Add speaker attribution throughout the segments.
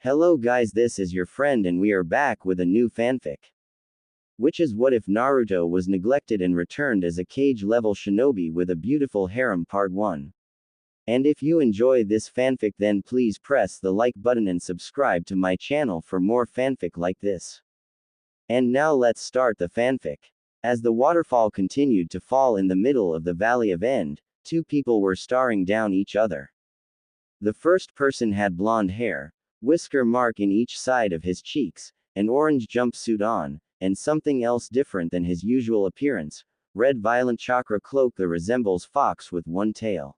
Speaker 1: Hello guys, this is your friend and we are back with a new fanfic. Which is what if Naruto was neglected and returned as a kage-level shinobi with a beautiful harem part 1. And if you enjoy this fanfic then please press the like button and subscribe to my channel for more fanfic like this. And now let's start the fanfic. As the waterfall continued to fall in the middle of the Valley of End, two people were staring down each other. The first person had blonde hair, whisker mark in each side of his cheeks, an orange jumpsuit on, and something else different than his usual appearance, red violent chakra cloak that resembles fox with one tail.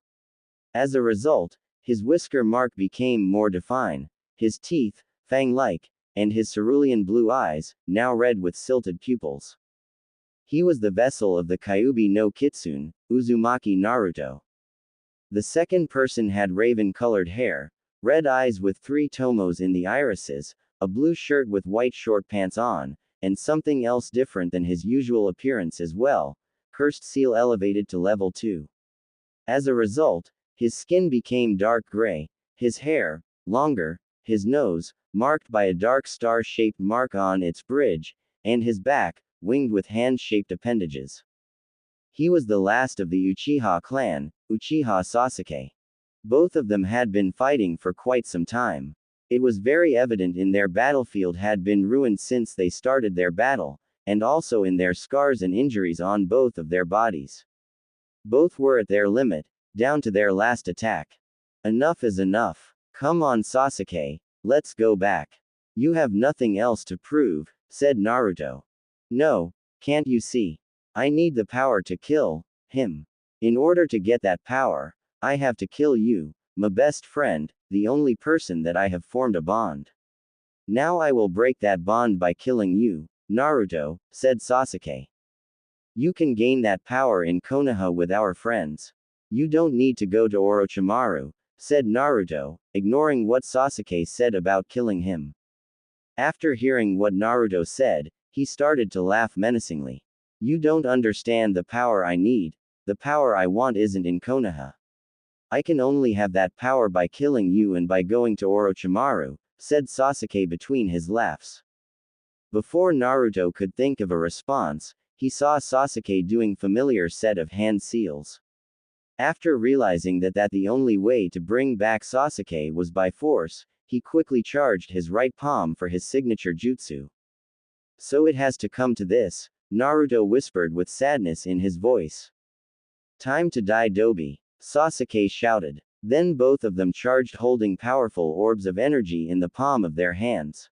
Speaker 1: As a result, his whisker mark became more defined, his teeth, fang-like, and his cerulean blue eyes, now red with silted pupils. He was the vessel of the Kyuubi no Kitsune, Uzumaki Naruto. The second person had raven-colored hair, red eyes with 3 tomos in the irises, a blue shirt with white short pants on, and something else different than his usual appearance as well, cursed seal elevated to level 2. As a result, his skin became dark gray, his hair, longer, his nose, marked by a dark star-shaped mark on its bridge, and his back, winged with hand-shaped appendages. He was the last of the Uchiha clan, Uchiha Sasuke. Both of them had been fighting for quite some time. It was very evident in their battlefield had been ruined since they started their battle, and also in their scars and injuries on both of their bodies. Both were at their limit, down to their last attack. Enough is enough. Come on Sasuke, let's go back. You have nothing else to prove, said Naruto. No, can't you see? I need the power to kill him. In order to get that power, I have to kill you, my best friend, the only person that I have formed a bond. Now I will break that bond by killing you, Naruto, said Sasuke. You can gain that power in Konoha with our friends. You don't need to go to Orochimaru, said Naruto, ignoring what Sasuke said about killing him. After hearing what Naruto said, he started to laugh menacingly. You don't understand the power I need, the power I want isn't in Konoha. I can only have that power by killing you and by going to Orochimaru, said Sasuke between his laughs. Before Naruto could think of a response, he saw Sasuke doing familiar set of hand seals. After realizing that the only way to bring back Sasuke was by force, he quickly charged his right palm for his signature jutsu. So it has to come to this, Naruto whispered with sadness in his voice. Time to die Dobi, Sasuke shouted. Then both of them charged holding powerful orbs of energy in the palm of their hands.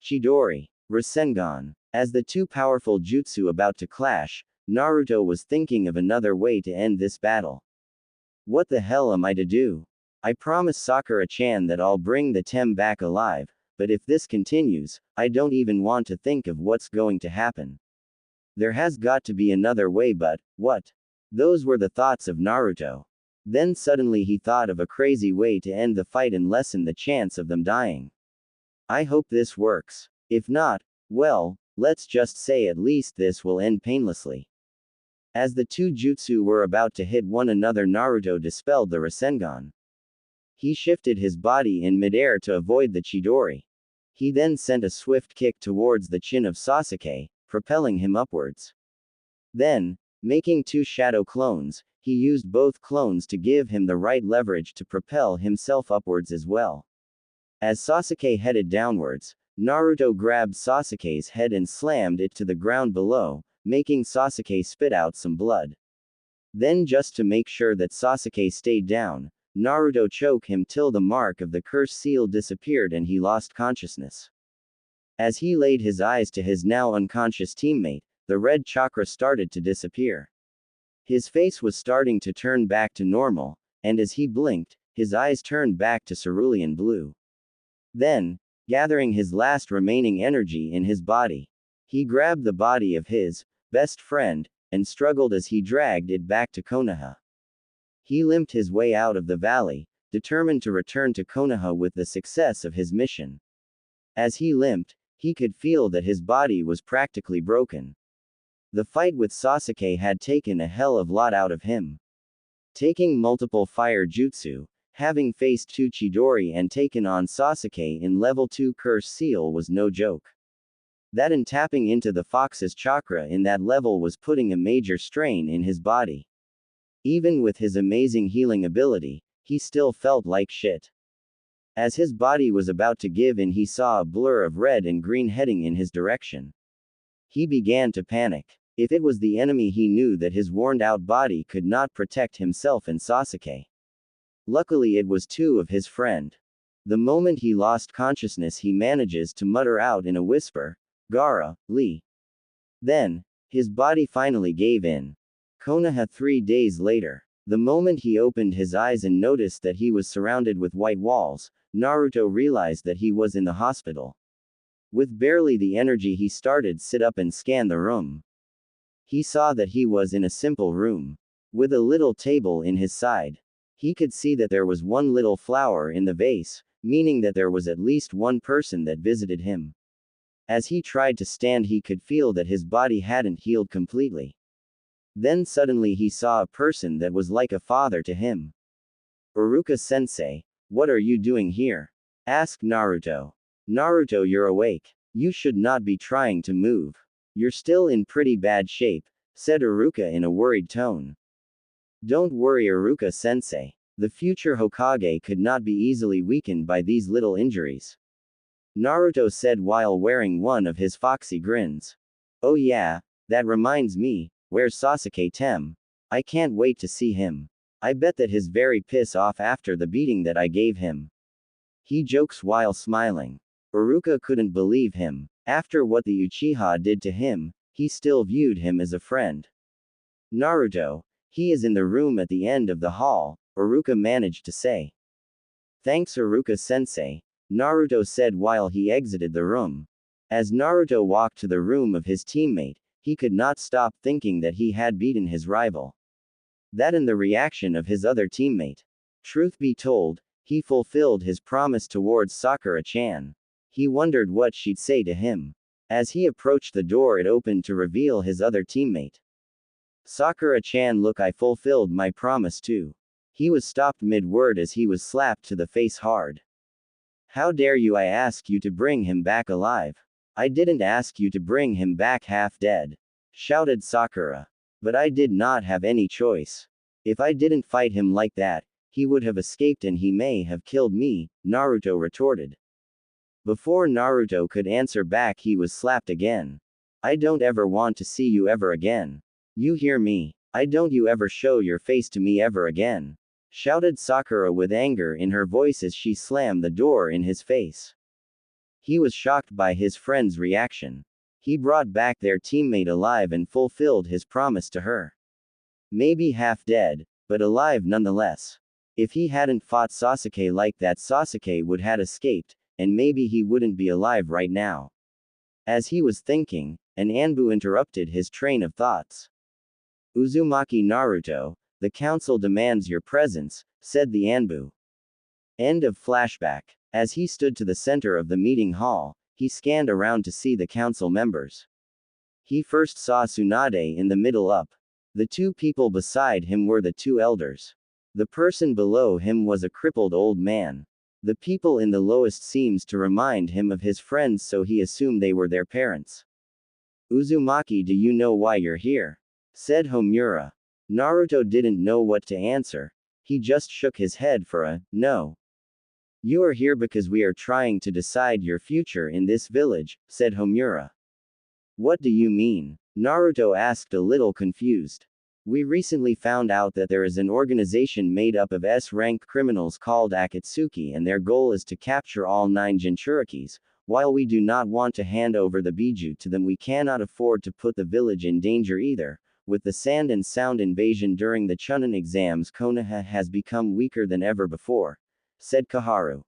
Speaker 1: Chidori. Rasengan. As the two powerful jutsu about to clash, Naruto was thinking of another way to end this battle. What the hell am I to do? I promised Sakura-chan that I'll bring the Tem back alive, but if this continues, I don't even want to think of what's going to happen. There has got to be another way but, what? Those were the thoughts of Naruto. Then suddenly he thought of a crazy way to end the fight and lessen the chance of them dying. I hope this works. If not, well, let's just say at least this will end painlessly. As the two jutsu were about to hit one another, Naruto dispelled the Rasengan. He shifted his body in midair to avoid the Chidori. He then sent a swift kick towards the chin of Sasuke, propelling him upwards. Then, making 2 shadow clones, he used both clones to give him the right leverage to propel himself upwards as well. As Sasuke headed downwards, Naruto grabbed Sasuke's head and slammed it to the ground below, making Sasuke spit out some blood. Then just to make sure that Sasuke stayed down, Naruto choked him till the mark of the curse seal disappeared and he lost consciousness. As he laid his eyes to his now unconscious teammate, the red chakra started to disappear. His face was starting to turn back to normal, and as he blinked, his eyes turned back to cerulean blue. Then, gathering his last remaining energy in his body, he grabbed the body of his best friend, and struggled as he dragged it back to Konoha. He limped his way out of the valley, determined to return to Konoha with the success of his mission. As he limped, he could feel that his body was practically broken. The fight with Sasuke had taken a hell of a lot out of him. Taking multiple fire jutsu, Having faced two Chidori and taken on Sasuke in level 2 Curse Seal was no joke. That and tapping into the fox's chakra in that level was putting a major strain in his body. Even with his amazing healing ability, he still felt like shit. As his body was about to give in, he saw a blur of red and green heading in his direction. He began to panic. If it was the enemy, he knew that his worn-out body could not protect himself and Sasuke. Luckily it was two of his friend. The moment he lost consciousness, he manages to mutter out in a whisper, "Gaara, Lee." Then, his body finally gave in. Konoha 3 days later. The moment he opened his eyes and noticed that he was surrounded with white walls, Naruto realized that he was in the hospital. With barely the energy, he started sit up and scan the room. He saw that he was in a simple room. With a little table in his side. He could see that there was one little flower in the vase, meaning that there was at least one person that visited him. As he tried to stand, he could feel that his body hadn't healed completely. Then suddenly he saw a person that was like a father to him. "Iruka-sensei, what are you doing here?" asked Naruto. "Naruto, you're awake. You should not be trying to move. You're still in pretty bad shape," said Iruka in a worried tone. "Don't worry, Iruka-sensei. The future Hokage could not be easily weakened by these little injuries," Naruto said while wearing one of his foxy grins. "Oh yeah, that reminds me. Where's Sasuke-tem? I can't wait to see him. I bet that he's very pissed off after the beating that I gave him," he jokes while smiling. Iruka couldn't believe him. After what the Uchiha did to him, he still viewed him as a friend. "Naruto, he is in the room at the end of the hall," Iruka managed to say. "Thanks, Iruka-sensei," Naruto said while he exited the room. As Naruto walked to the room of his teammate, he could not stop thinking that he had beaten his rival. That and the reaction of his other teammate. Truth be told, he fulfilled his promise towards Sakura-chan. He wondered what she'd say to him. As he approached the door, it opened to reveal his other teammate. "Sakura-chan, look, I fulfilled my promise too." He was stopped mid-word as he was slapped to the face hard. "How dare you? I asked you to bring him back alive. I didn't ask you to bring him back half dead," shouted Sakura. "But I did not have any choice. If I didn't fight him like that, he would have escaped and he may have killed me," Naruto retorted. Before Naruto could answer back, he was slapped again. "I don't ever want to see you ever again. You hear me? I don't you ever show your face to me ever again," shouted Sakura with anger in her voice as she slammed the door in his face. He was shocked by his friend's reaction. He brought back their teammate alive and fulfilled his promise to her. Maybe half dead, but alive nonetheless. If he hadn't fought Sasuke like that, Sasuke would have escaped, and maybe he wouldn't be alive right now. As he was thinking, an Anbu interrupted his train of thoughts. "Uzumaki Naruto, the council demands your presence," said the Anbu. End of flashback. As he stood to the center of the meeting hall, he scanned around to see the council members. He first saw Tsunade in the middle up. The two people beside him were the two elders. The person below him was a crippled old man. The people in the lowest seems to remind him of his friends, so he assumed they were their parents. "Uzumaki, do you know why you're here?" said Homura. Naruto didn't know what to answer. He just shook his head for a no. "You are here because we are trying to decide your future in this village," said Homura. "What do you mean?" Naruto asked, a little confused. "We recently found out that there is an organization made up of S-rank criminals called Akatsuki, and their goal is to capture all 9 Jinchurikis. While we do not want to hand over the Biju to them, we cannot afford to put the village in danger either. With the sand and sound invasion during the Chunin exams, Konoha has become weaker than ever before," said Kaharu.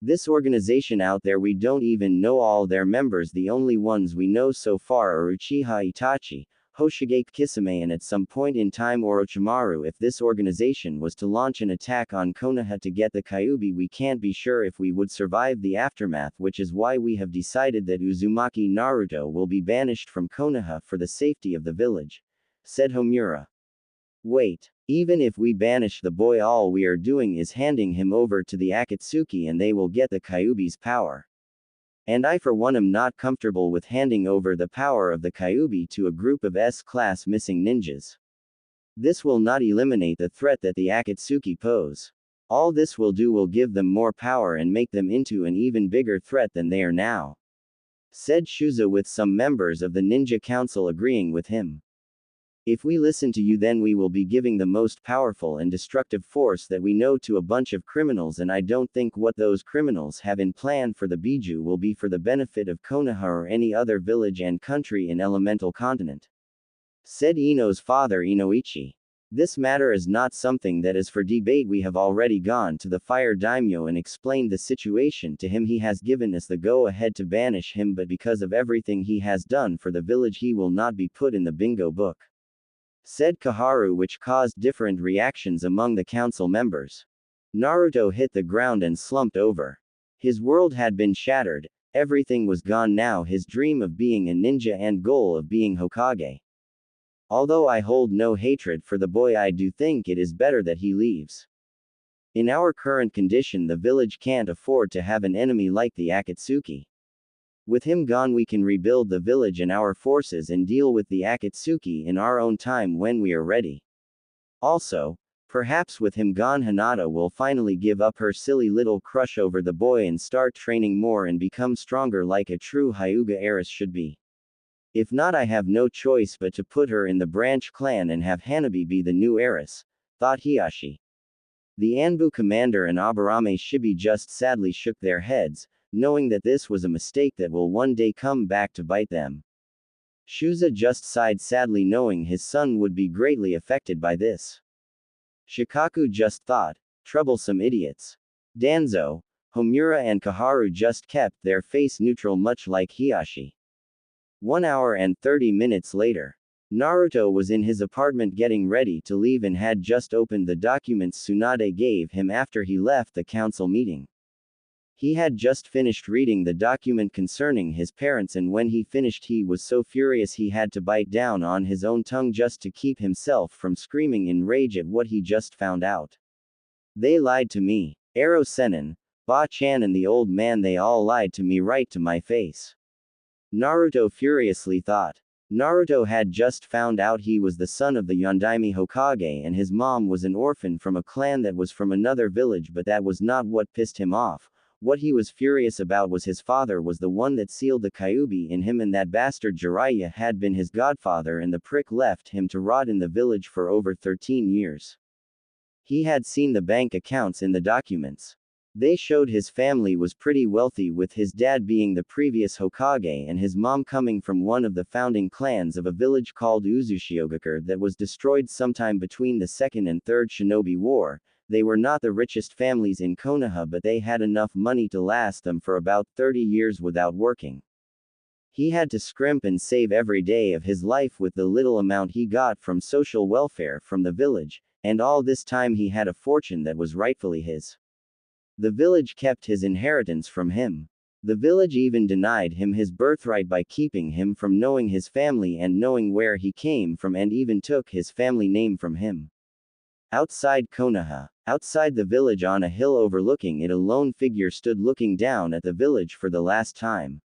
Speaker 1: "This organization out there, we don't even know all their members. The only ones we know so far are Uchiha Itachi, Hoshigaki Kisame, and at some point in time Orochimaru. If this organization was to launch an attack on Konoha to get the Kyuubi, we can't be sure if we would survive the aftermath, which is why we have decided that Uzumaki Naruto will be banished from Konoha for the safety of the village," said Homura. Wait. Even if we banish the boy, all we are doing is handing him over to the Akatsuki and they will get the Kyuubi's power. And I for one am not comfortable with handing over the power of the Kyuubi to a group of S-class missing ninjas. This will not eliminate the threat that the Akatsuki pose. All this will do will give them more power and make them into an even bigger threat than they are now," said Shuza, with some members of the Ninja Council agreeing with him. "If we listen to you, then we will be giving the most powerful and destructive force that we know to a bunch of criminals, and I don't think what those criminals have in plan for the Biju will be for the benefit of Konoha or any other village and country in Elemental Continent," said Ino's father Inoichi. "This matter is not something that is for debate. We have already gone to the Fire Daimyo and explained the situation to him. He has given us the go-ahead to banish him, but because of everything he has done for the village, he will not be put in the bingo book," said Kaharu, which caused different reactions among the council members. Naruto hit the ground and slumped over. His world had been shattered, everything was gone now, his dream of being a ninja and goal of being Hokage. "Although I hold no hatred for the boy, I do think it is better that he leaves. In our current condition, the village can't afford to have an enemy like the Akatsuki. With him gone, we can rebuild the village and our forces and deal with the Akatsuki in our own time when we are ready. Also, perhaps with him gone, Hinata will finally give up her silly little crush over the boy and start training more and become stronger like a true Hyuga heiress should be. If not, I have no choice but to put her in the branch clan and have Hanabi be the new heiress," thought Hiashi. The Anbu commander and Aburame Shibi just sadly shook their heads, knowing that this was a mistake that will one day come back to bite them. Shuza just sighed sadly, knowing his son would be greatly affected by this. Shikaku just thought, troublesome idiots. Danzo, Homura and Kaharu just kept their face neutral, much like Hiashi. 1 hour and 30 minutes later. Naruto was in his apartment getting ready to leave and had just opened the documents Tsunade gave him after he left the council meeting. He had just finished reading the document concerning his parents, and when he finished he was so furious he had to bite down on his own tongue just to keep himself from screaming in rage at what he just found out. "They lied to me. Ero Sennin, Ba-chan and the old man, they all lied to me right to my face," Naruto furiously thought. Naruto had just found out he was the son of the Yondaime Hokage and his mom was an orphan from a clan that was from another village, but that was not what pissed him off. What he was furious about was his father was the one that sealed the Kyuubi in him, and that bastard Jiraiya had been his godfather, and the prick left him to rot in the village for over 13 years. He had seen the bank accounts in the documents. They showed his family was pretty wealthy, with his dad being the previous Hokage and his mom coming from one of the founding clans of a village called Uzushiogakure that was destroyed sometime between the Second and Third Shinobi War. They were not the richest families in Konoha, but they had enough money to last them for about 30 years without working. He had to scrimp and save every day of his life with the little amount he got from social welfare from the village, and all this time he had a fortune that was rightfully his. The village kept his inheritance from him. The village even denied him his birthright by keeping him from knowing his family and knowing where he came from, and even took his family name from him. Outside Konoha, outside the village on a hill overlooking it, a lone figure stood looking down at the village for the last time.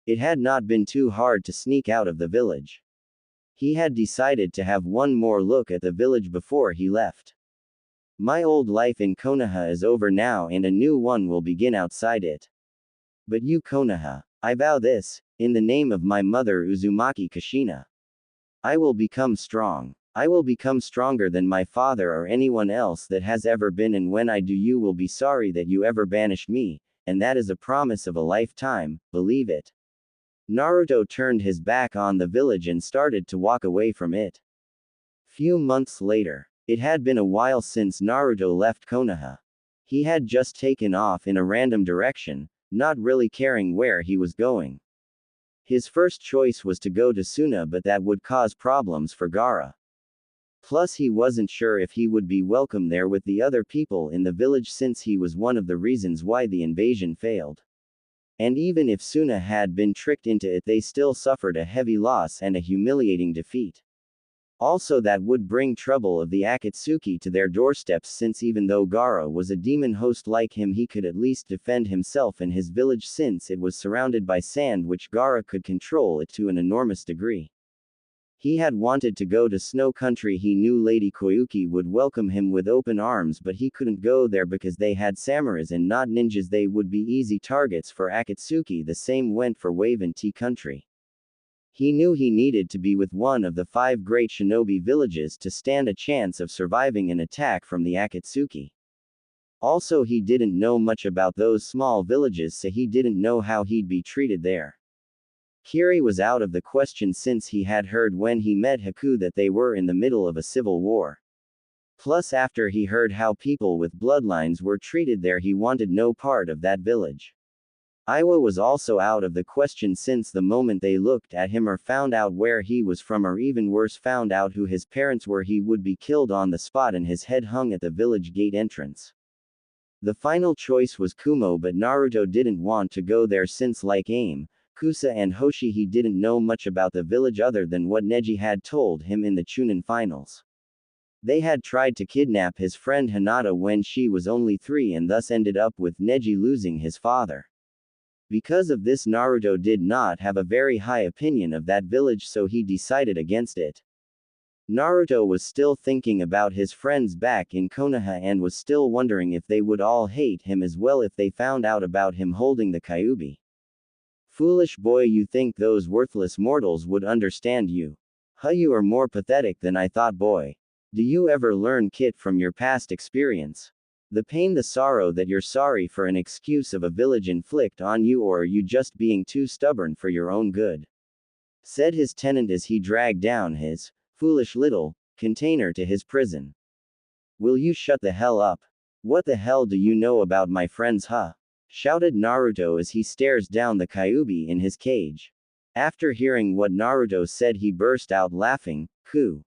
Speaker 1: It had not been too hard to sneak out of the village. He had decided to have one more look at the village before he left. My old life in Konoha is over now and a new one will begin outside it. But you Konoha, I vow this, in the name of my mother Uzumaki Kushina. I will become strong. I will become stronger than my father or anyone else that has ever been, and when I do you will be sorry that you ever banished me, and that is a promise of a lifetime, believe it. Naruto turned his back on the village and started to walk away from it. Few months later. It had been a while since Naruto left Konoha. He had just taken off in a random direction, not really caring where he was going. His first choice was to go to Suna, but that would cause problems for Gaara. Plus he wasn't sure if he would be welcome there with the other people in the village, since he was one of the reasons why the invasion failed. And even if Suna had been tricked into it, they still suffered a heavy loss and a humiliating defeat. Also, that would bring trouble of the Akatsuki to their doorsteps, since even though Gaara was a demon host like him, he could at least defend himself and his village since it was surrounded by sand, which Gaara could control it to an enormous degree. He had wanted to go to Snow Country. He knew Lady Koyuki would welcome him with open arms, but he couldn't go there because they had samurais and not ninjas. They would be easy targets for Akatsuki. The same went for Wave and Tea Country. He knew he needed to be with one of the 5 great shinobi villages to stand a chance of surviving an attack from the Akatsuki. Also, he didn't know much about those small villages, so he didn't know how he'd be treated there. Kiri was out of the question since he had heard when he met Haku that they were in the middle of a civil war. Plus, after he heard how people with bloodlines were treated there, he wanted no part of that village. Iwa was also out of the question since the moment they looked at him or found out where he was from, or even worse, found out who his parents were, he would be killed on the spot and his head hung at the village gate entrance. The final choice was Kumo, but Naruto didn't want to go there since, like Aim, Kusa and Hoshi, he didn't know much about the village other than what Neji had told him in the Chunin finals. They had tried to kidnap his friend Hinata when she was only 3 and thus ended up with Neji losing his father. Because of this, Naruto did not have a very high opinion of that village, so he decided against it. Naruto was still thinking about his friends back in Konoha and was still wondering if they would all hate him as well if they found out about him holding the Kyuubi. Foolish boy, you think those worthless mortals would understand you? Huh, you are more pathetic than I thought, boy. Do you ever learn kit from your past experience? The pain, the sorrow that you're sorry for an excuse of a village inflict on you, or are you just being too stubborn for your own good? Said his tenant as he dragged down his foolish little container to his prison. Will you shut the hell up? What the hell do you know about my friends, huh? Shouted Naruto as he stares down the Kyuubi in his cage. After hearing what Naruto said, he burst out laughing. Ku.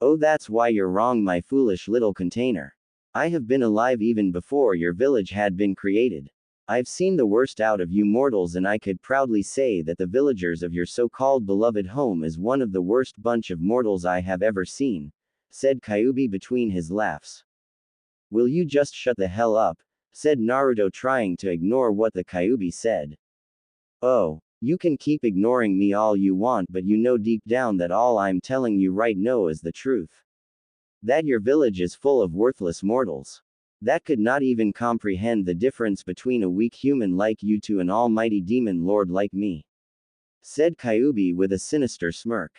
Speaker 1: Oh, that's why you're wrong, my foolish little container. I have been alive even before your village had been created. I've seen the worst out of you mortals, and I could proudly say that the villagers of your so-called beloved home is one of the worst bunch of mortals I have ever seen, said Kyuubi between his laughs. Will you just shut the hell up? Said Naruto, trying to ignore what the Kyuubi said. Oh, you can keep ignoring me all you want, but you know deep down that all I'm telling you right now is the truth. That your village is full of worthless mortals. That could not even comprehend the difference between a weak human like you to an almighty demon lord like me. Said Kyuubi with a sinister smirk.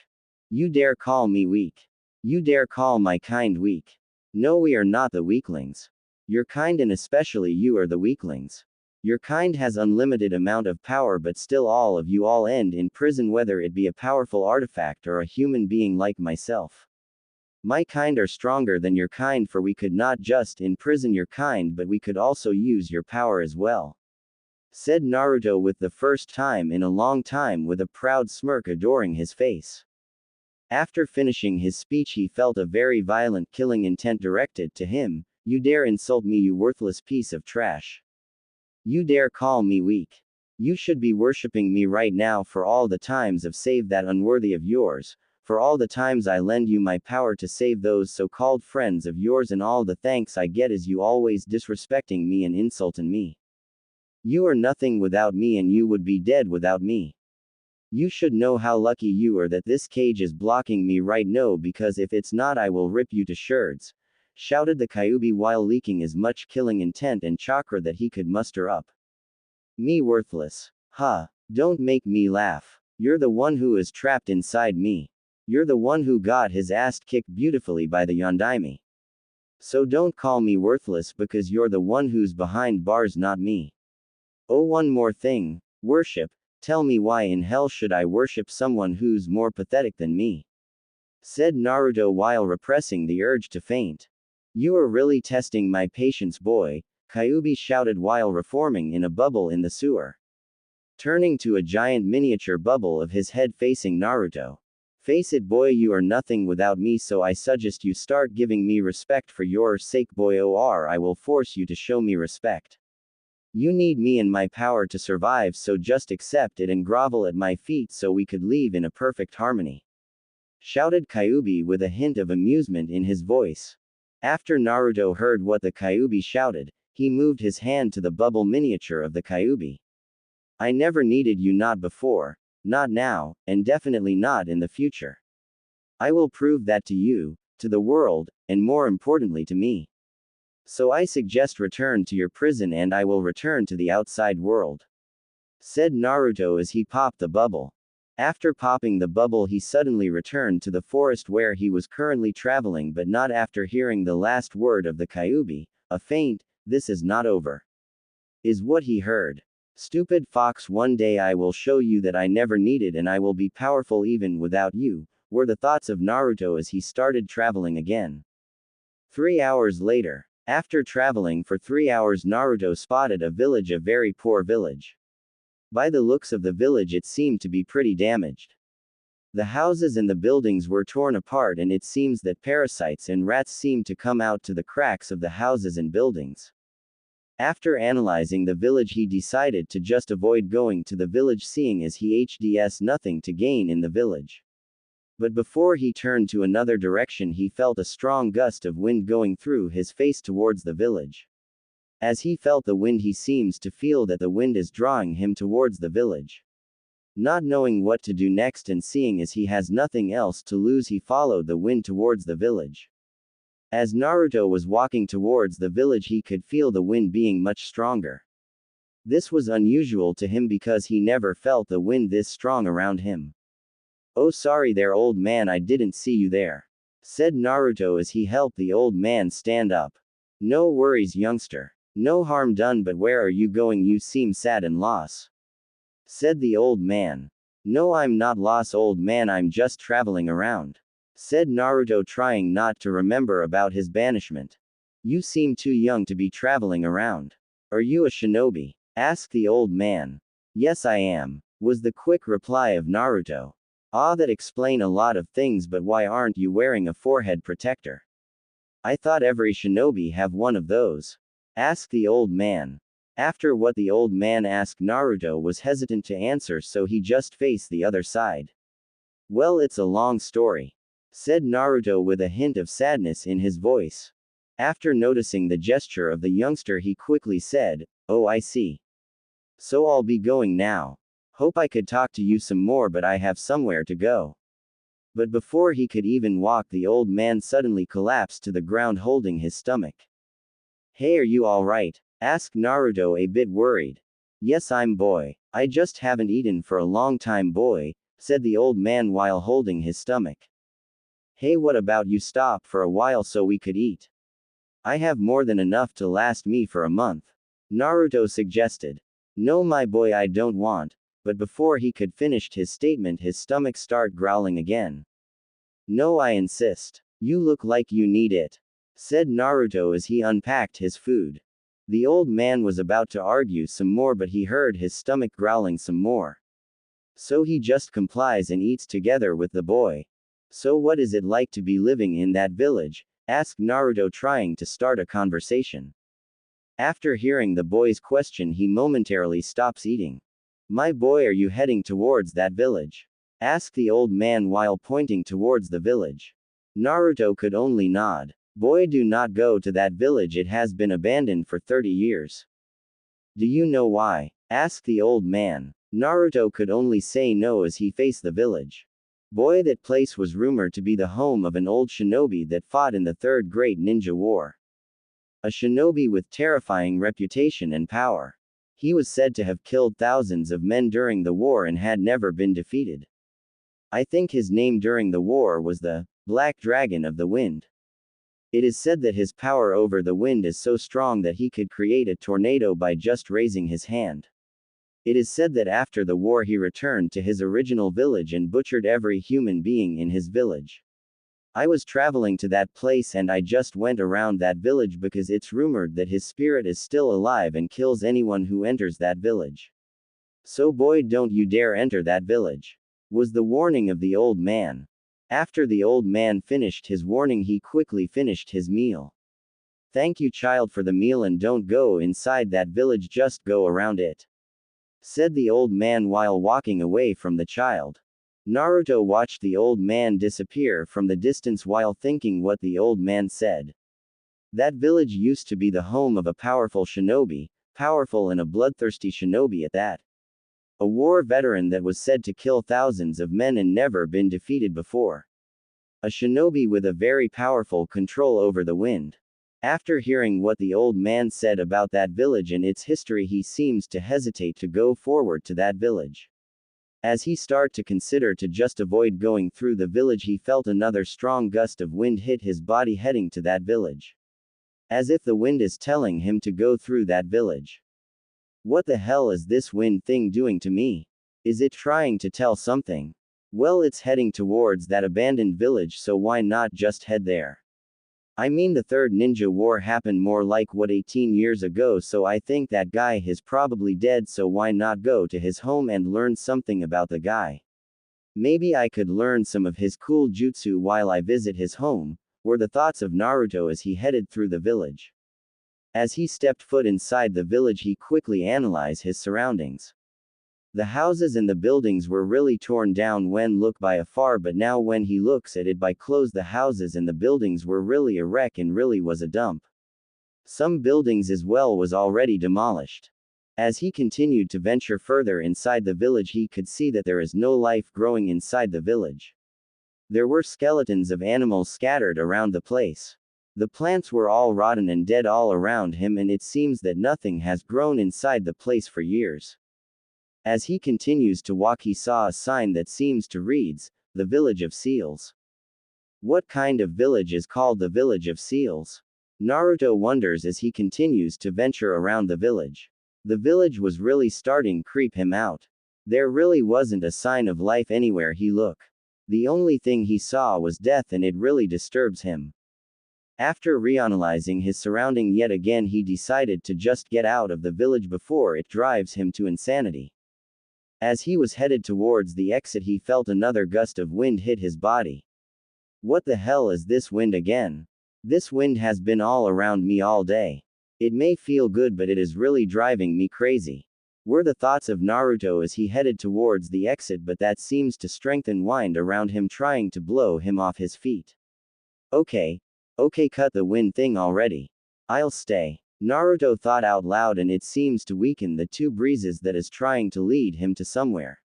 Speaker 1: You dare call me weak? You dare call my kind weak? No, we are not the weaklings. Your kind, and especially you, are the weaklings. Your kind has unlimited amount of power, but still all of you all end in prison, whether it be a powerful artifact or a human being like myself. My kind are stronger than your kind, for we could not just imprison your kind, but we could also use your power as well. Said Naruto with the first time in a long time, with a proud smirk adoring his face. After finishing his speech, he felt a very violent killing intent directed to him. You dare insult me, you worthless piece of trash. You dare call me weak? You should be worshipping me right now for all the times I've saved that unworthy of yours, for all the times I lend you my power to save those so-called friends of yours, and all the thanks I get is you always disrespecting me and insulting me. You are nothing without me, and you would be dead without me. You should know how lucky you are that this cage is blocking me right now, because if it's not, I will rip you to sherds, shouted the Kyuubi while leaking as much killing intent and chakra that he could muster up. Me worthless? Ha! Don't make me laugh. You're the one who is trapped inside me. You're the one who got his ass kicked beautifully by the Yondaime. So don't call me worthless, because you're the one who's behind bars, not me. Oh, one more thing. Worship. Tell me, why in hell should I worship someone who's more pathetic than me? Said Naruto while repressing the urge to faint. You are really testing my patience, boy, Kyuubi shouted while reforming in a bubble in the sewer. Turning to a giant miniature bubble of his head facing Naruto. Face it, boy, you are nothing without me, so I suggest you start giving me respect for your sake, boy, or I will force you to show me respect. You need me and my power to survive, so just accept it and grovel at my feet so we could live in a perfect harmony. shouted Kyuubi with a hint of amusement in his voice. After Naruto heard what the Kyuubi shouted, he moved his hand to the bubble miniature of the Kyuubi. I never needed you, not before, not now, and definitely not in the future. I will prove that to you, to the world, and more importantly to me. So I suggest return to your prison and I will return to the outside world," said Naruto as he popped the bubble. After popping the bubble, he suddenly returned to the forest where he was currently traveling, but not after hearing the last word of the Kyuubi. A faint, "This is not over," is what he heard. "Stupid fox, one day I will show you that I never needed and I will be powerful even without you," were the thoughts of Naruto as he started traveling again. 3 hours later. After traveling for 3 hours, Naruto spotted a village, a very poor village. By the looks of the village, it seemed to be pretty damaged. The houses and the buildings were torn apart, and it seems that parasites and rats seemed to come out to the cracks of the houses and buildings. After analyzing the village, he decided to just avoid going to the village, seeing as he had nothing to gain in the village. But before he turned to another direction, he felt a strong gust of wind going through his face towards the village. As he felt the wind, he seems to feel that the wind is drawing him towards the village. Not knowing what to do next and seeing as he has nothing else to lose, he followed the wind towards the village. As Naruto was walking towards the village, he could feel the wind being much stronger. This was unusual to him because he never felt the wind this strong around him. "Oh, sorry there, old man, I didn't see you there," said Naruto as he helped the old man stand up. "No worries, youngster. No harm done, but where are you going? You seem sad and lost," said the old man. "No, I'm not lost, old man, I'm just traveling around," said Naruto, trying not to remember about his banishment. "You seem too young to be traveling around. Are you a shinobi?" asked the old man. "Yes, I am," was the quick reply of Naruto. "Ah, that explain a lot of things, but why aren't you wearing a forehead protector? I thought every shinobi have one of those," asked the old man. After what the old man asked, Naruto was hesitant to answer, so he just faced the other side. "Well, it's a long story," said Naruto with a hint of sadness in his voice. After noticing the gesture of the youngster, he quickly said, "Oh, I see. So I'll be going now. Hope I could talk to you some more, but I have somewhere to go." But before he could even walk, the old man suddenly collapsed to the ground holding his stomach. "Hey, are you alright?" asked Naruto, a bit worried. "Yes, I'm boy. I just haven't eaten for a long time, boy," said the old man while holding his stomach. "Hey, what about you stop for a while so we could eat? I have more than enough to last me for a month," Naruto suggested. "No, my boy, I don't want," but before he could finish his statement, his stomach started growling again. "No, I insist. You look like you need it," said Naruto as he unpacked his food. The old man was about to argue some more, but he heard his stomach growling some more. So he just complies and eats together with the boy. "So what is it like to be living in that village?" asked Naruto, trying to start a conversation. After hearing the boy's question, he momentarily stops eating. "My boy, are you heading towards that village?" asked the old man while pointing towards the village. Naruto could only nod. "Boy, do not go to that village, it has been abandoned for 30 years. "Do you know why?" asked the old man. Naruto could only say no as he faced the village. "Boy, that place was rumored to be the home of an old shinobi that fought in the Third Great Ninja War. A shinobi with terrifying reputation and power. He was said to have killed thousands of men during the war and had never been defeated. I think his name during the war was the Black Dragon of the Wind. It is said that his power over the wind is so strong that he could create a tornado by just raising his hand. It is said that after the war he returned to his original village and butchered every human being in his village. I was traveling to that place and I just went around that village because it's rumored that his spirit is still alive and kills anyone who enters that village. So boy, don't you dare enter that village," was the warning of the old man. After the old man finished his warning, he quickly finished his meal. "Thank you, child, for the meal, and don't go inside that village, just go around it," said the old man while walking away from the child. Naruto watched the old man disappear from the distance while thinking what the old man said. That village used to be the home of a powerful shinobi, powerful and a bloodthirsty shinobi at that. A war veteran that was said to kill thousands of men and never been defeated before. A shinobi with a very powerful control over the wind. After hearing what the old man said about that village and its history, he seems to hesitate to go forward to that village. As he started to consider to just avoid going through the village, he felt another strong gust of wind hit his body heading to that village. As if the wind is telling him to go through that village. What the hell is this wind thing doing to me? Is it trying to tell something? Well, it's heading towards that abandoned village, so why not just head there? I mean, the third ninja war happened more like what 18 years ago, so I think that guy is probably dead, so why not go to his home and learn something about the guy? Maybe I could learn some of his cool jutsu while I visit his home, were the thoughts of Naruto as he headed through the village. As he stepped foot inside the village, he quickly analyzed his surroundings. The houses and the buildings were really torn down when looked by afar, but now when he looks at it by close, the houses and the buildings were really a wreck and really was a dump. Some buildings as well was already demolished. As he continued to venture further inside the village, he could see that there is no life growing inside the village. There were skeletons of animals scattered around the place. The plants were all rotten and dead all around him, and it seems that nothing has grown inside the place for years. As he continues to walk, he saw a sign that seems to reads, "The Village of Seals." What kind of village is called the Village of Seals? Naruto wonders as he continues to venture around the village. The village was really starting to creep him out. There really wasn't a sign of life anywhere he looked. The only thing he saw was death, and it really disturbs him. After reanalyzing his surrounding yet again, he decided to just get out of the village before it drives him to insanity. As he was headed towards the exit, he felt another gust of wind hit his body. What the hell is this wind again? This wind has been all around me all day. It may feel good, but it is really driving me crazy. Were the thoughts of Naruto as he headed towards the exit, but that seems to strengthen wind around him, trying to blow him off his feet. Okay, cut the wind thing already. I'll stay. Naruto thought out loud, and it seems to weaken the two breezes that is trying to lead him to somewhere.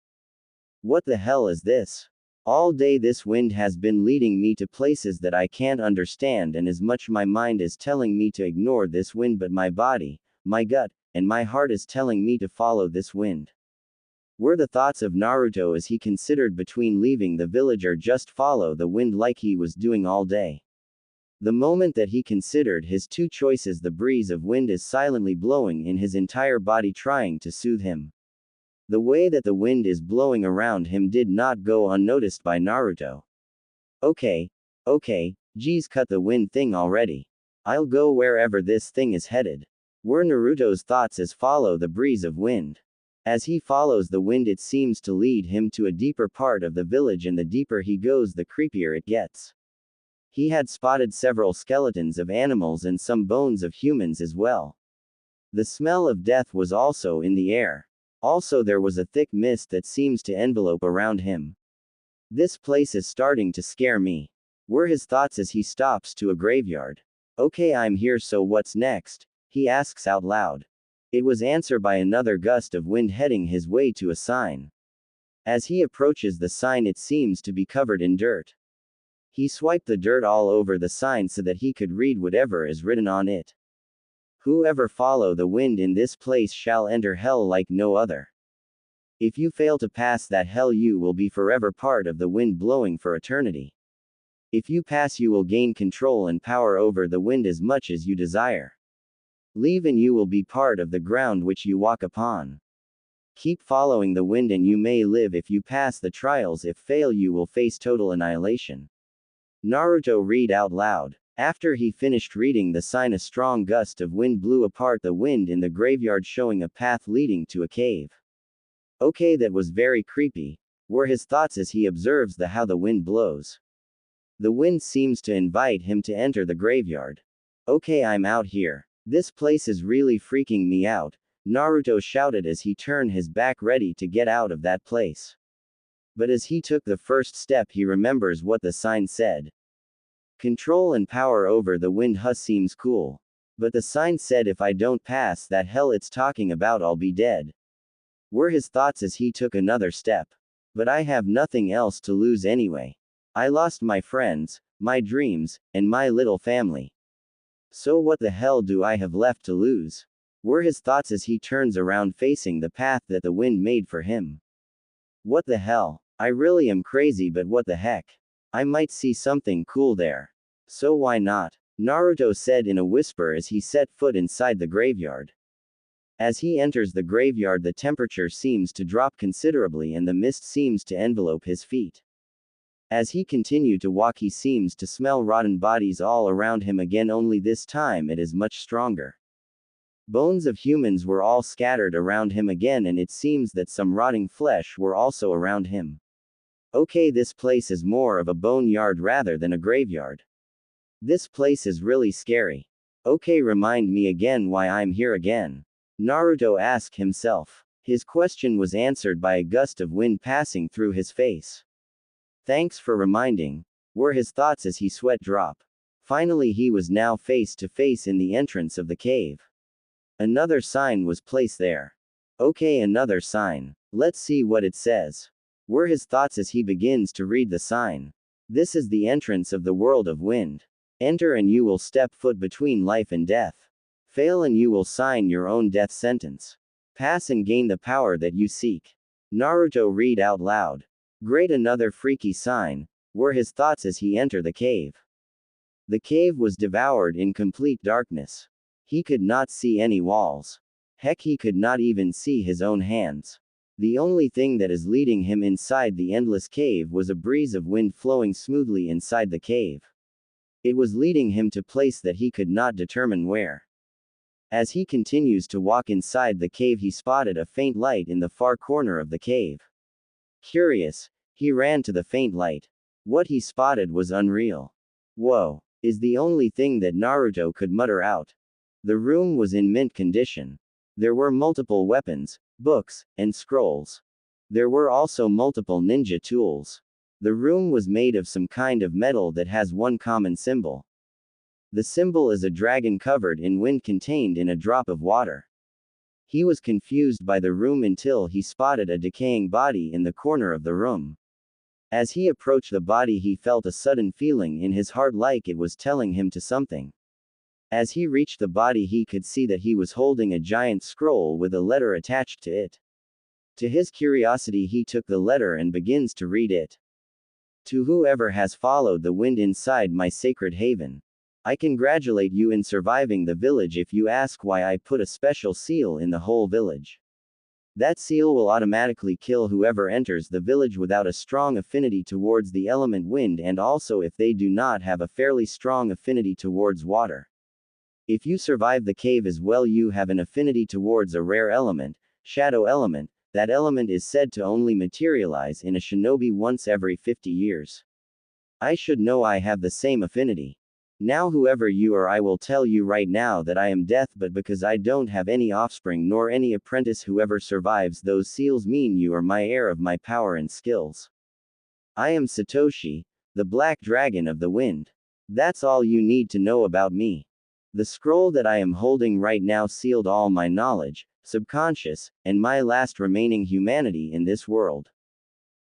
Speaker 1: What the hell is this? All day this wind has been leading me to places that I can't understand, and as much my mind is telling me to ignore this wind, but my body, my gut, and my heart is telling me to follow this wind. Were the thoughts of Naruto as he considered between leaving the village or just follow the wind like he was doing all day. The moment that he considered his two choices, the breeze of wind is silently blowing in his entire body, trying to soothe him. The way that the wind is blowing around him did not go unnoticed by Naruto. Okay, geez, cut the wind thing already. I'll go wherever this thing is headed. Were Naruto's thoughts as follow the breeze of wind. As he follows the wind, it seems to lead him to a deeper part of the village, and the deeper he goes, the creepier it gets. He had spotted several skeletons of animals and some bones of humans as well. The smell of death was also in the air. Also, there was a thick mist that seems to envelope around him. This place is starting to scare me. Were his thoughts as he stops to a graveyard. Okay, I'm here, so what's next? He asks out loud. It was answered by another gust of wind heading his way to a sign. As he approaches the sign, it seems to be covered in dirt. He swiped the dirt all over the sign so that he could read whatever is written on it. Whoever follow the wind in this place shall enter hell like no other. If you fail to pass that hell, you will be forever part of the wind blowing for eternity. If you pass, you will gain control and power over the wind as much as you desire. Leave and you will be part of the ground which you walk upon. Keep following the wind and you may live if you pass the trials. If fail, you will face total annihilation. Naruto read out loud. After he finished reading the sign, a strong gust of wind blew apart the wind in the graveyard, showing a path leading to a cave. Okay, that was very creepy, were his thoughts as he observes how the wind blows. The wind seems to invite him to enter the graveyard. Okay, I'm out here. This place is really freaking me out, Naruto shouted as he turned his back ready to get out of that place. But as he took the first step, he remembers what the sign said. Control and power over the wind seems cool. But the sign said if I don't pass that hell it's talking about, I'll be dead. Were his thoughts as he took another step. But I have nothing else to lose anyway. I lost my friends, my dreams, and my little family. So what the hell do I have left to lose? Were his thoughts as he turns around facing the path that the wind made for him. What the hell? I really am crazy, but what the heck? I might see something cool there. So why not? Naruto said in a whisper as he set foot inside the graveyard. As he enters the graveyard, the temperature seems to drop considerably and the mist seems to envelope his feet. As he continues to walk, he seems to smell rotten bodies all around him again, only this time it is much stronger. Bones of humans were all scattered around him again, and it seems that some rotting flesh were also around him. Okay, this place is more of a boneyard rather than a graveyard. This place is really scary. Okay, remind me again why I'm here again. Naruto asked himself. His question was answered by a gust of wind passing through his face. Thanks for reminding, were his thoughts as he sweat drop. Finally, he was now face to face in the entrance of the cave. Another sign was placed there. Okay, another sign. Let's see what it says. Were his thoughts as he begins to read the sign. This is the entrance of the world of wind. Enter and you will step foot between life and death. Fail and you will sign your own death sentence. Pass and gain the power that you seek. Naruto read out loud. Great, another freaky sign, were his thoughts as he entered the cave. The cave was devoured in complete darkness. He could not see any walls. Heck, he could not even see his own hands. The only thing that is leading him inside the endless cave was a breeze of wind flowing smoothly inside the cave. It was leading him to a place that he could not determine where. As he continues to walk inside the cave, he spotted a faint light in the far corner of the cave. Curious, he ran to the faint light. What he spotted was unreal. Whoa, is the only thing that Naruto could mutter out. The room was in mint condition. There were multiple weapons, books, and scrolls. There were also multiple ninja tools. The room was made of some kind of metal that has one common symbol. The symbol is a dragon covered in wind contained in a drop of water. He was confused by the room until he spotted a decaying body in the corner of the room. As he approached the body, he felt a sudden feeling in his heart like it was telling him to something. As he reached the body, he could see that he was holding a giant scroll with a letter attached to it. To his curiosity, he took the letter and begins to read it. To whoever has followed the wind inside my sacred haven, I congratulate you in surviving the village. If you ask why I put a special seal in the whole village, that seal will automatically kill whoever enters the village without a strong affinity towards the element wind, and also if they do not have a fairly strong affinity towards water. If you survive the cave as well, you have an affinity towards a rare element, shadow element. That element is said to only materialize in a shinobi once every 50 years. I should know I have the same affinity. Now whoever you are, I will tell you right now that I am death, but because I don't have any offspring nor any apprentice, whoever survives those seals mean you are my heir of my power and skills. I am Satoshi, the Black Dragon of the Wind. That's all you need to know about me. The scroll that I am holding right now sealed all my knowledge, subconscious, and my last remaining humanity in this world.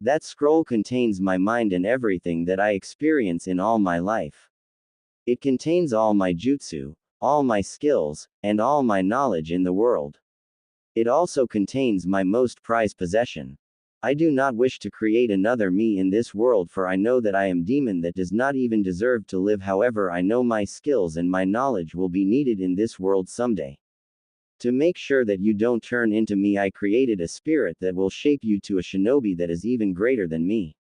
Speaker 1: That scroll contains my mind and everything that I experience in all my life. It contains all my jutsu, all my skills, and all my knowledge in the world. It also contains my most prized possession. I do not wish to create another me in this world, for I know that I am demon that does not even deserve to live. However, I know my skills and my knowledge will be needed in this world someday. To make sure that you don't turn into me, I created a spirit that will shape you to a shinobi that is even greater than me.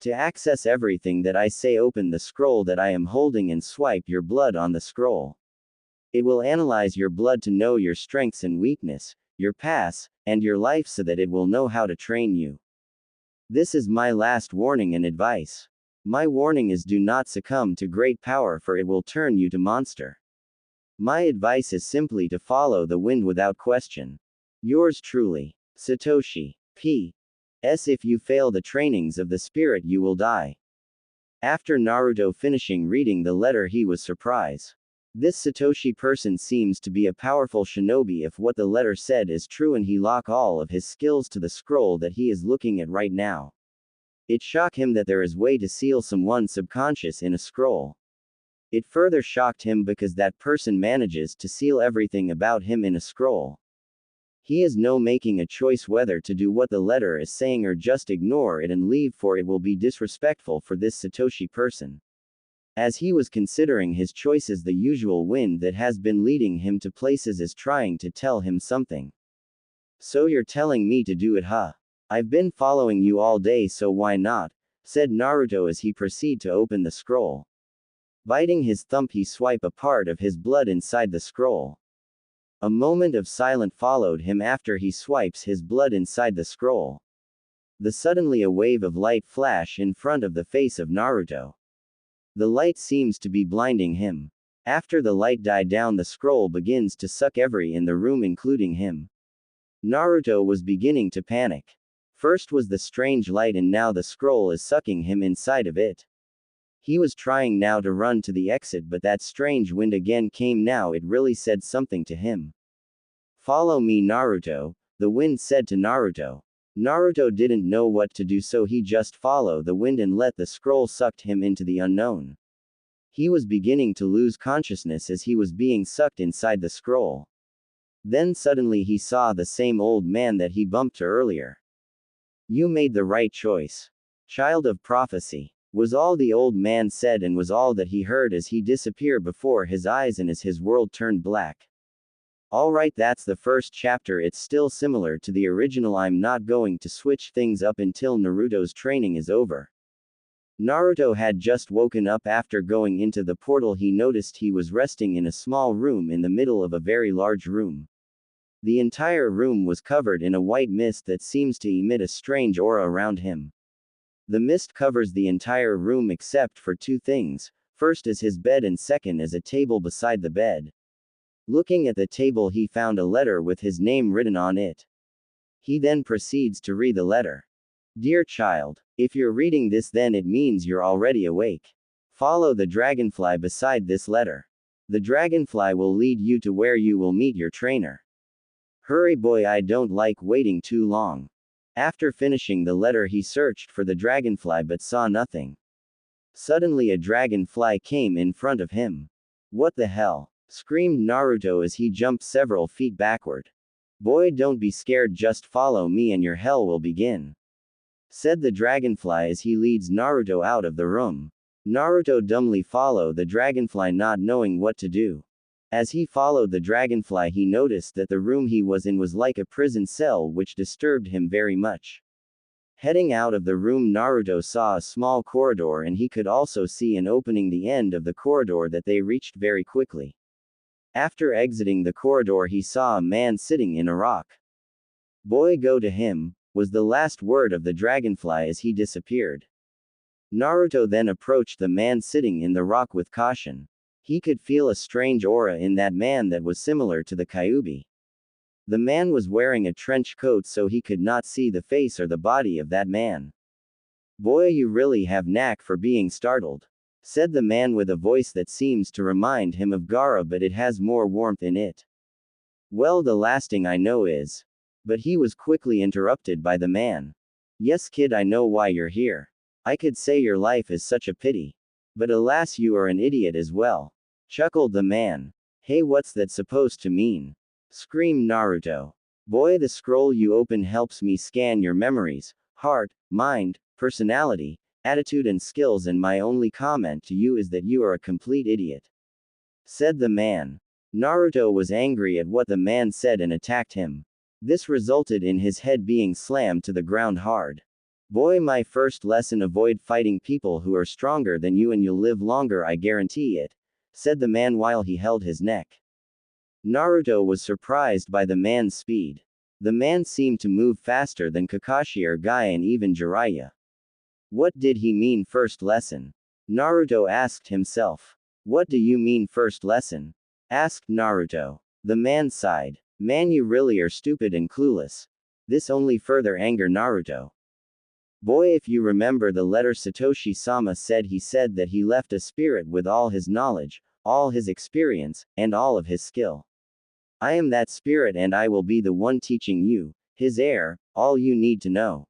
Speaker 1: To access everything that I say, open the scroll that I am holding and swipe your blood on the scroll. It will analyze your blood to know your strengths and weakness, your past, and your life, so that it will know how to train you. This is my last warning and advice. My warning is, do not succumb to great power, for it will turn you to monster. My advice is simply to follow the wind without question. Yours truly, Satoshi P. If you fail the trainings of the spirit you will die. After Naruto finishing reading the letter he was surprised. This Satoshi person seems to be a powerful shinobi if what the letter said is true and he lock all of his skills to the scroll that he is looking at right now. It shocked him that there is way to seal someone's subconscious in a scroll. It further shocked him because that person manages to seal everything about him in a scroll. He is no making a choice whether to do what the letter is saying or just ignore it and leave, for it will be disrespectful for this Satoshi person. As he was considering his choices, the usual wind that has been leading him to places is trying to tell him something. So you're telling me to do it, huh? I've been following you all day, so why not? Said Naruto as he proceeded to open the scroll. Biting his thumb, he swiped a part of his blood inside the scroll. A moment of silence followed him after he swipes his blood inside the scroll. Suddenly a wave of light flash in front of the face of Naruto. The light seems to be blinding him. After the light died down, the scroll begins to suck every in the room, including him. Naruto was beginning to panic. First was the strange light, and now the scroll is sucking him inside of it. He was trying now to run to the exit, but that strange wind again came. Now it really said something to him. Follow me, Naruto, the wind said to Naruto. Naruto didn't know what to do, so he just followed the wind and let the scroll sucked him into the unknown. He was beginning to lose consciousness as he was being sucked inside the scroll. Then suddenly he saw the same old man that he bumped earlier. You made the right choice. Child of prophecy, was all the old man said, and was all that he heard as he disappeared before his eyes and as his world turned black. Alright, that's the first chapter. It's still similar to the original. I'm not going to switch things up until Naruto's training is over. Naruto had just woken up after going into the portal. He noticed he was resting in a small room in the middle of a very large room. The entire room was covered in a white mist that seems to emit a strange aura around him. The mist covers the entire room except for two things. First is his bed, and second is a table beside the bed. Looking at the table, he found a letter with his name written on it. He then proceeds to read the letter. Dear child, if you're reading this, then it means you're already awake. Follow the dragonfly beside this letter. The dragonfly will lead you to where you will meet your trainer. Hurry boy, I don't like waiting too long. After finishing the letter, he searched for the dragonfly but saw nothing. Suddenly a dragonfly came in front of him. What the hell? Screamed Naruto as he jumped several feet backward. Boy, don't be scared, just follow me and your hell will begin. Said the dragonfly as he leads Naruto out of the room. Naruto dumbly followed the dragonfly, not knowing what to do. As he followed the dragonfly, he noticed that the room he was in was like a prison cell, which disturbed him very much. Heading out of the room, Naruto saw a small corridor, and he could also see an opening the end of the corridor that they reached very quickly. After exiting the corridor, he saw a man sitting in a rock. Boy, go to him, was the last word of the dragonfly as he disappeared. Naruto then approached the man sitting in the rock with caution. He could feel a strange aura in that man that was similar to the Kyuubi. The man was wearing a trench coat, so he could not see the face or the body of that man. Boy, you really have knack for being startled, said the man with a voice that seems to remind him of Gaara, but it has more warmth in it. Well, the last thing I know is. But he was quickly interrupted by the man. Yes kid, I know why you're here. I could say your life is such a pity. But alas, you are an idiot as well. Chuckled the man. Hey, what's that supposed to mean? Screamed Naruto. Boy, the scroll you open helps me scan your memories, heart, mind, personality, attitude and skills, and my only comment to you is that you are a complete idiot. Said the man. Naruto was angry at what the man said and attacked him. This resulted in his head being slammed to the ground hard. Boy, my first lesson: avoid fighting people who are stronger than you and you'll live longer, I guarantee it, said the man while he held his neck. Naruto was surprised by the man's speed. The man seemed to move faster than Kakashi or Guy and even Jiraiya. What did he mean first lesson? Naruto asked himself. What do you mean first lesson? Asked Naruto. The man sighed. Man, you really are stupid and clueless. This only further angered Naruto. Boy, if you remember the letter Satoshi-sama said that he left a spirit with all his knowledge, all his experience, and all of his skill. I am that spirit and I will be the one teaching you, his heir, all you need to know.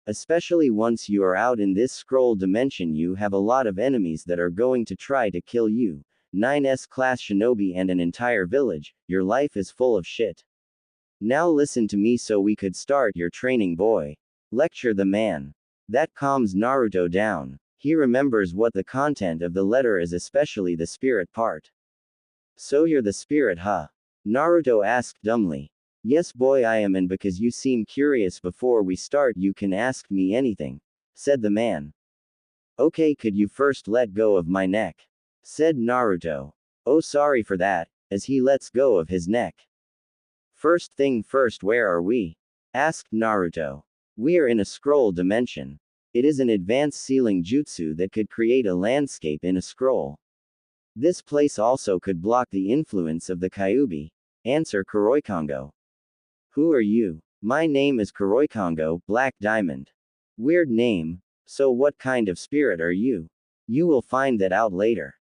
Speaker 1: Especially once you are out in this scroll dimension, you have a lot of enemies that are going to try to kill you. 9S class shinobi and an entire village, your life is full of shit. Now listen to me so we could start your training, boy. Lecture the man. That calms Naruto down. He remembers what the content of the letter is, especially the spirit part. So you're the spirit, huh? Naruto asked dumbly. Yes, boy, I am, and because you seem curious before we start, you can ask me anything, said the man. Okay, could you first let go of my neck? Said Naruto. Oh, sorry for that, as he lets go of his neck. First thing first, where are we? Asked Naruto. We are in a scroll dimension. It is an advanced sealing jutsu that could create a landscape in a scroll. This place also could block the influence of the Kyuubi. Answer Kuroikongo. Who are you? My name is Kuroikongo, Black Diamond. Weird name. So what kind of spirit are you? You will find that out later.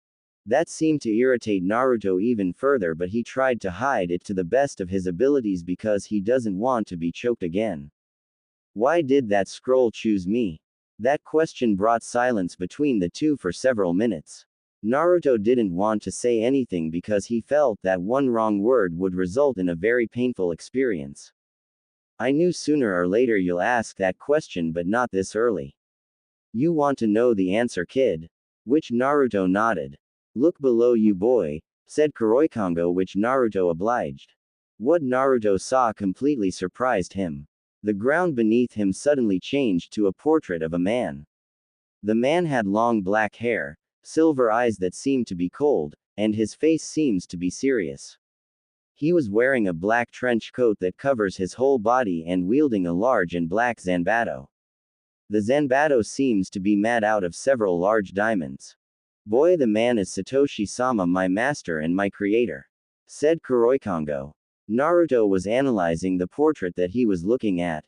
Speaker 1: That seemed to irritate Naruto even further, but he tried to hide it to the best of his abilities because he doesn't want to be choked again. Why did that scroll choose me? That question brought silence between the two for several minutes. Naruto didn't want to say anything because he felt that one wrong word would result in a very painful experience. I knew sooner or later you'll ask that question, but not this early. You want to know the answer, kid? Which Naruto nodded. Look below you, boy, said Kuroikongo, which Naruto obliged. What Naruto saw completely surprised him. The ground beneath him suddenly changed to a portrait of a man. The man had long black hair, silver eyes that seemed to be cold, and his face seems to be serious. He was wearing a black trench coat that covers his whole body and wielding a large and black zanbato. The zanbato seems to be made out of several large diamonds. Boy, the man is Satoshi-sama, my master and my creator, said Kuroikongo. Naruto was analyzing the portrait that he was looking at.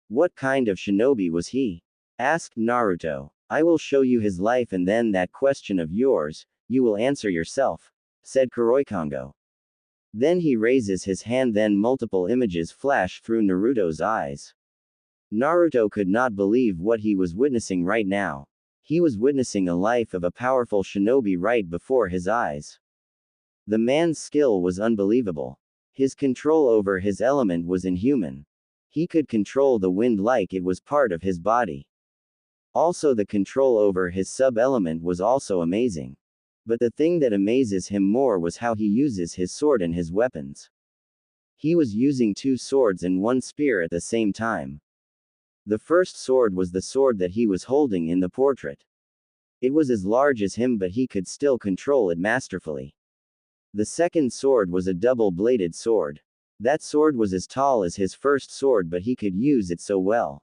Speaker 1: What kind of shinobi was he? Asked Naruto. I will show you his life and then that question of yours, you will answer yourself, said Kuroikongo. Then he raises his hand, then multiple images flash through Naruto's eyes. Naruto could not believe what he was witnessing right now. He was witnessing a life of a powerful shinobi right before his eyes. The man's skill was unbelievable. His control over his element was inhuman. He could control the wind like it was part of his body. Also, the control over his sub-element was also amazing. But the thing that amazes him more was how he uses his sword and his weapons. He was using two swords and one spear at the same time. The first sword was the sword that he was holding in the portrait. It was as large as him, but he could still control it masterfully. The second sword was a double-bladed sword. That sword was as tall as his first sword, but he could use it so well.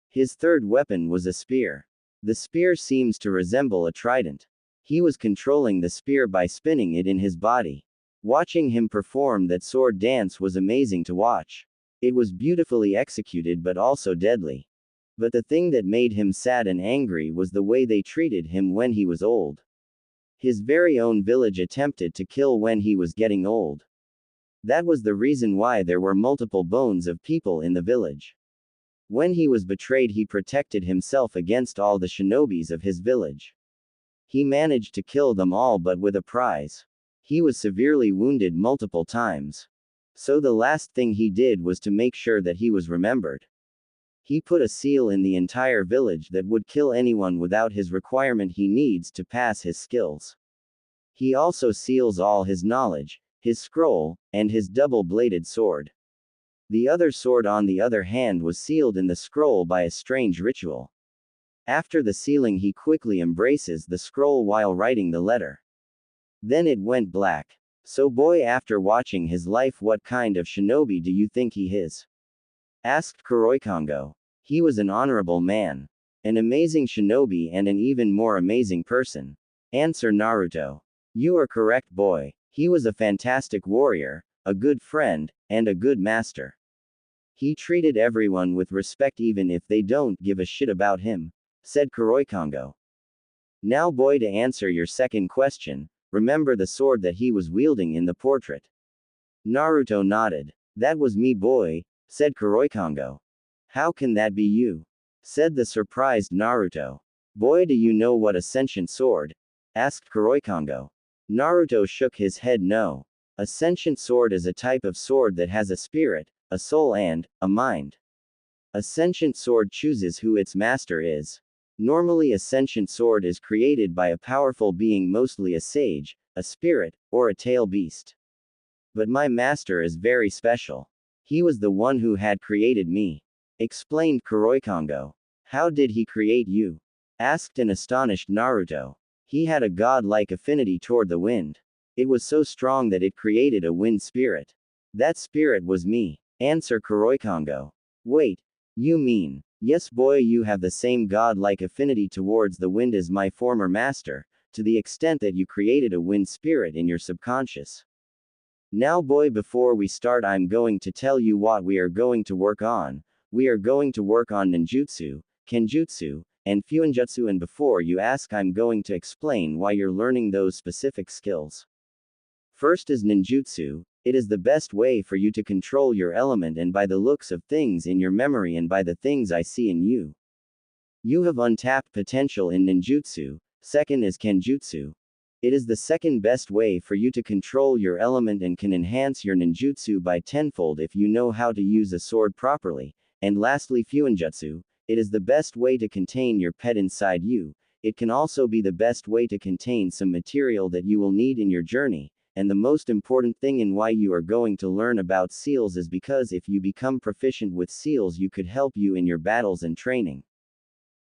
Speaker 1: His third weapon was a spear. The spear seems to resemble a trident. He was controlling the spear by spinning it in his body. Watching him perform that sword dance was amazing to watch. It was beautifully executed but also deadly. But the thing that made him sad and angry was the way they treated him when he was old. His very own village attempted to kill when he was getting old. That was the reason why there were multiple bones of people in the village. When he was betrayed, he protected himself against all the shinobis of his village. He managed to kill them all, but with a prize. He was severely wounded multiple times. So the last thing he did was to make sure that he was remembered. He put a seal in the entire village that would kill anyone without his requirement. He needs to pass his skills. He also seals all his knowledge, his scroll, and his double-bladed sword. The other sword, on the other hand, was sealed in the scroll by a strange ritual. After the sealing, he quickly embraces the scroll while writing the letter. Then it went black. So boy, after watching his life, what kind of shinobi do you think he is? Asked Kuroikongo. He was an honorable man. An amazing shinobi and an even more amazing person. Answer Naruto. You are correct, boy. He was a fantastic warrior, a good friend, and a good master. He treated everyone with respect even if they don't give a shit about him, said Kuroikongo. Now boy, to answer your second question, remember the sword that he was wielding in the portrait? Naruto nodded. That was me boy, said Kuroikongo. How can that be you? Said the surprised Naruto. Boy, do you know what a sentient sword? Asked Kuroikongo. Naruto shook his head no. A sentient sword is a type of sword that has a spirit, a soul and a mind. A sentient sword chooses who its master is. Normally a sentient sword is created by a powerful being, mostly a sage, a spirit, or a tail beast. But my master is very special. He was the one who had created me, explained Kuroikongo. How did he create you? Asked an astonished Naruto. He had a god-like affinity toward the wind. It was so strong that it created a wind spirit. That spirit was me, answered Kuroikongo. Wait, you mean, yes boy, you have the same god-like affinity towards the wind as my former master, to the extent that you created a wind spirit in your subconscious. Now boy, before we start I'm going to tell you what we are going to work on. We are going to work on ninjutsu, kenjutsu, and fuinjutsu, and before you ask I'm going to explain why you're learning those specific skills. First is ninjutsu. It is the best way for you to control your element, and by the looks of things in your memory and by the things I see in you, you have untapped potential in ninjutsu. Second is kenjutsu. It is the second best way for you to control your element and can enhance your ninjutsu by tenfold if you know how to use a sword properly. And lastly, fuinjutsu. It is the best way to contain your pet inside you. It can also be the best way to contain some material that you will need in your journey. And the most important thing in why you are going to learn about seals is because if you become proficient with seals, you could help you in your battles and training.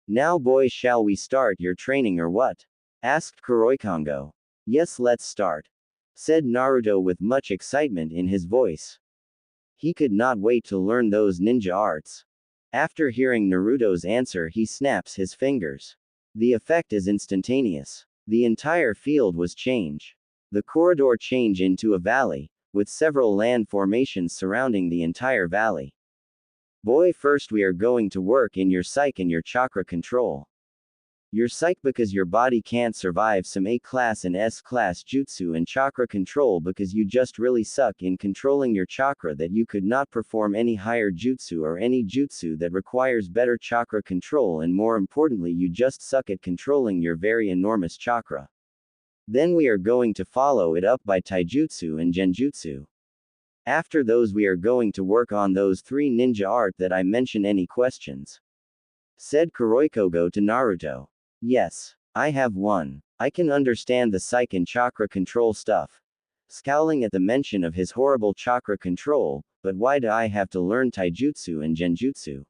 Speaker 1: Now boys, shall we start your training or what? Asked Kuroikongo. Yes, let's start, said Naruto with much excitement in his voice. He could not wait to learn those ninja arts. After hearing Naruto's answer, he snaps his fingers. The effect is instantaneous. The entire field was changed. The corridor changed into a valley, with several land formations surrounding the entire valley. Boy, first we are going to work in your psyche and your chakra control. Your psyche because your body can't survive some A-class and S-class jutsu, and chakra control because you just really suck in controlling your chakra, that you could not perform any higher jutsu or any jutsu that requires better chakra control, and more importantly you just suck at controlling your very enormous chakra. Then we are going to follow it up by taijutsu and genjutsu. After those we are going to work on those three ninja art that I mentioned. Any questions? Said Kuroikongo to Naruto. Yes, I have one. I can understand the psyche and chakra control stuff. Scowling at the mention of his horrible chakra control, but why do I have to learn taijutsu and genjutsu?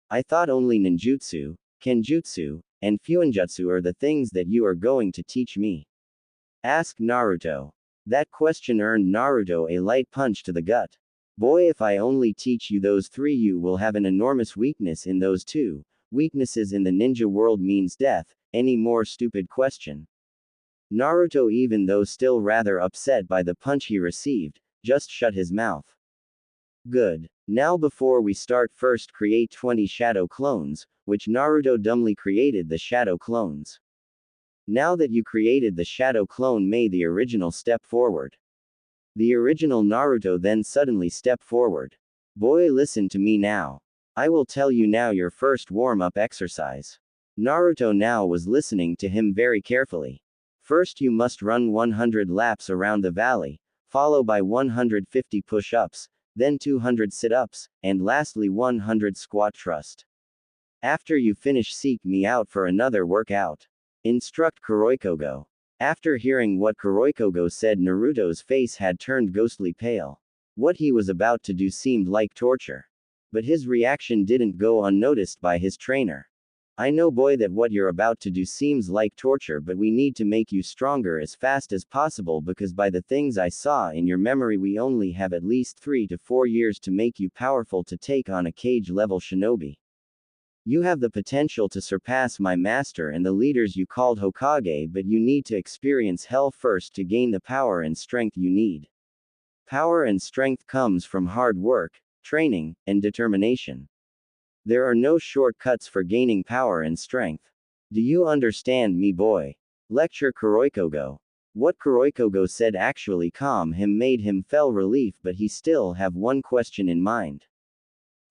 Speaker 1: I thought only ninjutsu, kenjutsu, and fuinjutsu are the things that you are going to teach me. Asked Naruto. That question earned Naruto a light punch to the gut. Boy, if I only teach you those three, you will have an enormous weakness in those two. Weaknesses in the ninja world means death. Any more stupid question? Naruto, even though still rather upset by the punch he received, just shut his mouth. Good. Now before we start, first create 20 shadow clones, which Naruto dumbly created the shadow clones. Now that you created the shadow clone, may the original step forward. The original Naruto then suddenly stepped forward. Boy, listen to me now. I will tell you now your first warm-up exercise. Naruto now was listening to him very carefully. First you must run 100 laps around the valley, followed by 150 push-ups, then 200 sit-ups, and lastly 100 squat thrust. After you finish, seek me out for another workout. Instruct Kuroikongo. After hearing what Kuroikongo said, Naruto's face had turned ghostly pale. What he was about to do seemed like torture. But his reaction didn't go unnoticed by his trainer. I know boy that what you're about to do seems like torture, but we need to make you stronger as fast as possible, because by the things I saw in your memory we only have at least 3 to 4 years to make you powerful to take on a kage level shinobi. You have the potential to surpass my master and the leaders you called Hokage, but you need to experience hell first to gain the power and strength you need. Power and strength comes from hard work, training, and determination. There are no shortcuts for gaining power and strength. Do you understand me, boy? Lecture Kuroikogo. What Kuroikogo said actually calmed him, made him feel relief, but he still have one question in mind.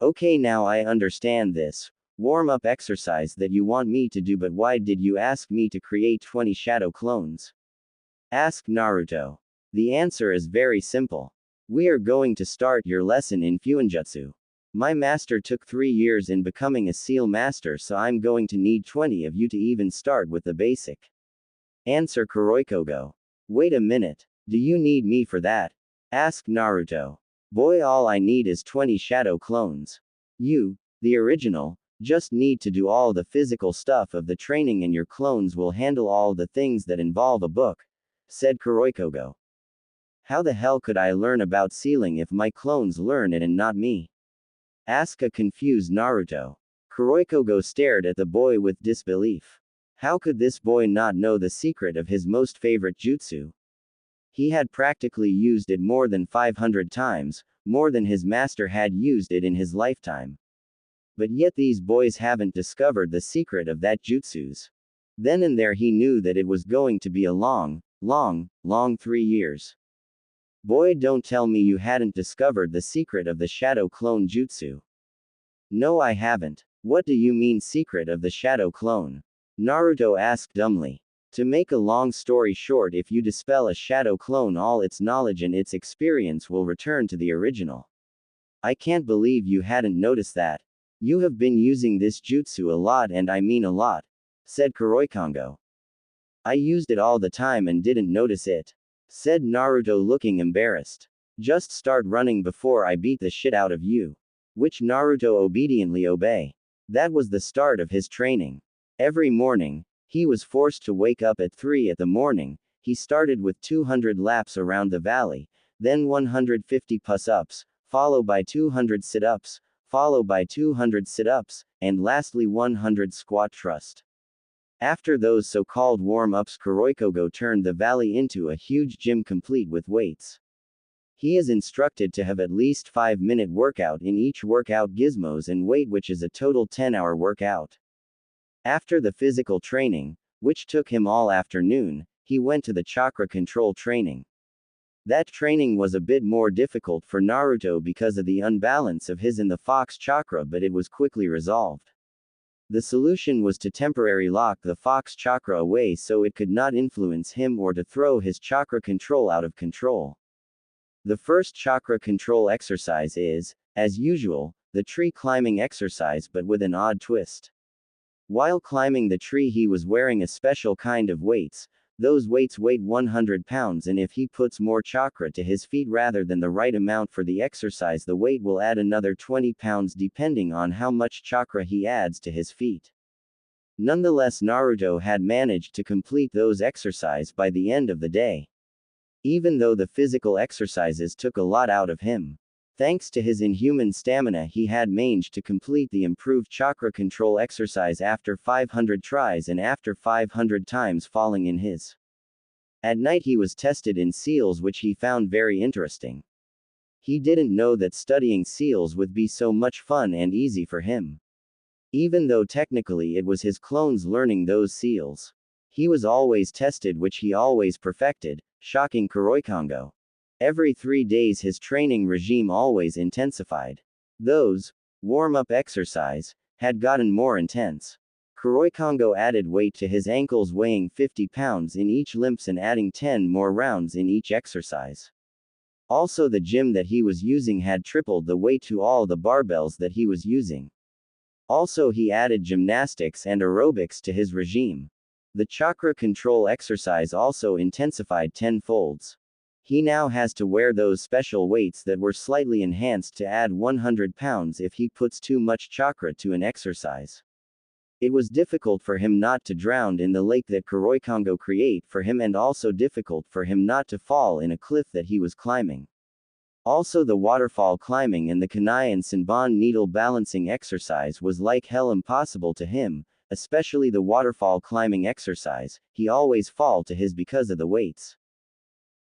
Speaker 1: Okay, now I understand this warm-up exercise that you want me to do, but why did you ask me to create 20 shadow clones? Asked Naruto. The answer is very simple. We are going to start your lesson in Fuinjutsu. My master took 3 years in becoming a seal master, so I'm going to need 20 of you to even start with the basic. Answer Kuroikogo. Wait a minute. Do you need me for that? Asked Naruto. Boy, all I need is 20 shadow clones. You, the original, just need to do all the physical stuff of the training and your clones will handle all the things that involve a book, said Kuroikogo. How the hell could I learn about sealing if my clones learn it and not me? Asked a confused Naruto. Kuroikogo stared at the boy with disbelief. How could this boy not know the secret of his most favorite jutsu? He had practically used it more than 500 times, more than his master had used it in his lifetime. But yet these boys haven't discovered the secret of that jutsus. Then and there he knew that it was going to be a long 3 years. Boy, don't tell me you hadn't discovered the secret of the shadow clone jutsu. No, I haven't. What do you mean, secret of the shadow clone? Naruto asked dumbly. To make a long story short, if you dispel a shadow clone, all its knowledge and its experience will return to the original. I can't believe you hadn't noticed that. You have been using this jutsu a lot, and I mean a lot, said Kuroikogo. I used it all the time and didn't notice it, said Naruto, looking embarrassed. Just start running before I beat the shit out of you. Which Naruto obediently obeyed. That was the start of his training. Every morning, he was forced to wake up at 3 in the morning. He started with 200 laps around the valley, then 150 push-ups, followed by 200 sit-ups, followed by 200 sit-ups, and lastly 100 squat thrust. After those so-called warm-ups, Kuroikogo turned the valley into a huge gym complete with weights. He is instructed to have at least 5-minute workout in each workout gizmos and weight, which is a total 10-hour workout. After the physical training, which took him all afternoon, he went to the chakra control training. That training was a bit more difficult for Naruto because of the unbalance of his and the fox chakra, but it was quickly resolved. The solution was to temporarily lock the fox chakra away so it could not influence him, or to throw his chakra control out of control. The first chakra control exercise is, as usual, the tree climbing exercise, but with an odd twist. While climbing the tree, he was wearing a special kind of weights. Those weights weighed 100 pounds, and if he puts more chakra to his feet rather than the right amount for the exercise, the weight will add another 20 pounds depending on how much chakra he adds to his feet. Nonetheless, Naruto had managed to complete those exercises by the end of the day. Even though the physical exercises took a lot out of him. Thanks to his inhuman stamina, he had managed to complete the improved chakra control exercise after 500 tries and after 500 times falling in his. At night he was tested in seals, which he found very interesting. He didn't know that studying seals would be so much fun and easy for him. Even though technically it was his clones learning those seals. He was always tested, which he always perfected, shocking Kuroikogo. Every 3 days his training regime always intensified. Those warm-up exercise had gotten more intense. Kuroikogo added weight to his ankles, weighing 50 pounds in each limps and adding 10 more rounds in each exercise. Also, the gym that he was using had tripled the weight to all the barbells that he was using. Also, he added gymnastics and aerobics to his regime. The chakra control exercise also intensified tenfolds. He now has to wear those special weights that were slightly enhanced to add 100 pounds if he puts too much chakra to an exercise. It was difficult for him not to drown in the lake that Kuroikogo create for him, and also difficult for him not to fall in a cliff that he was climbing. Also, the waterfall climbing and the kunai and senbon needle balancing exercise was like hell impossible to him, especially the waterfall climbing exercise. He always fall to his because of the weights.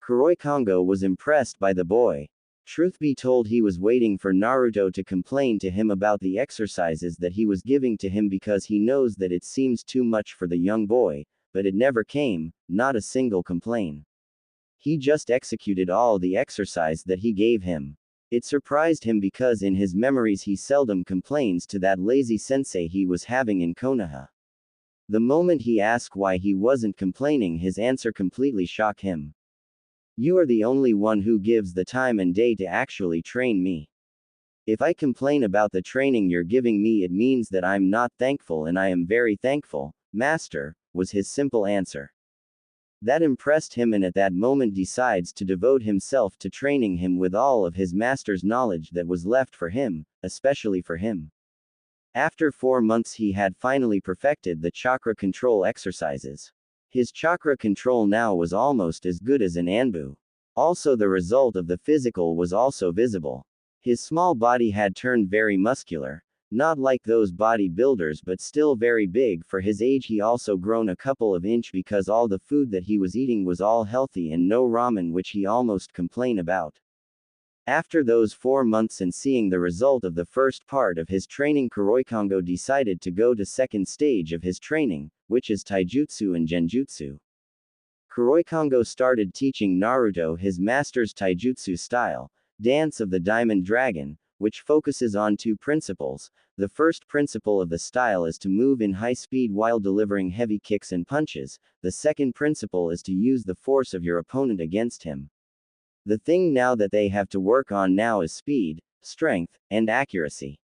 Speaker 1: Kuroikogo was impressed by the boy. Truth be told, he was waiting for Naruto to complain to him about the exercises that he was giving to him because he knows that it seems too much for the young boy, but it never came, not a single complaint. He just executed all the exercise that he gave him. It surprised him because in his memories he seldom complains to that lazy sensei he was having in Konoha. The moment he asked why he wasn't complaining, his answer completely shocked him. You are the only one who gives the time and day to actually train me. If I complain about the training you're giving me, it means that I'm not thankful, and I am very thankful, Master, was his simple answer. That impressed him, and at that moment decides to devote himself to training him with all of his master's knowledge that was left for him, especially for him. After 4 months he had finally perfected the chakra control exercises. His chakra control now was almost as good as an Anbu. Also, the result of the physical was also visible. His small body had turned very muscular. Not like those bodybuilders, but still very big for his age. He also grown a couple of inch because all the food that he was eating was all healthy and no ramen, which he almost complained about. After those 4 months and seeing the result of the first part of his training, Kuroikongo decided to go to second stage of his training, which is taijutsu and genjutsu. Kuroikongo started teaching Naruto his master's taijutsu style, Dance of the Diamond Dragon, which focuses on 2 principles. The first principle of the style is to move in high speed while delivering heavy kicks and punches. The second principle is to use the force of your opponent against him. The thing now that they have to work on now is speed, strength, and accuracy.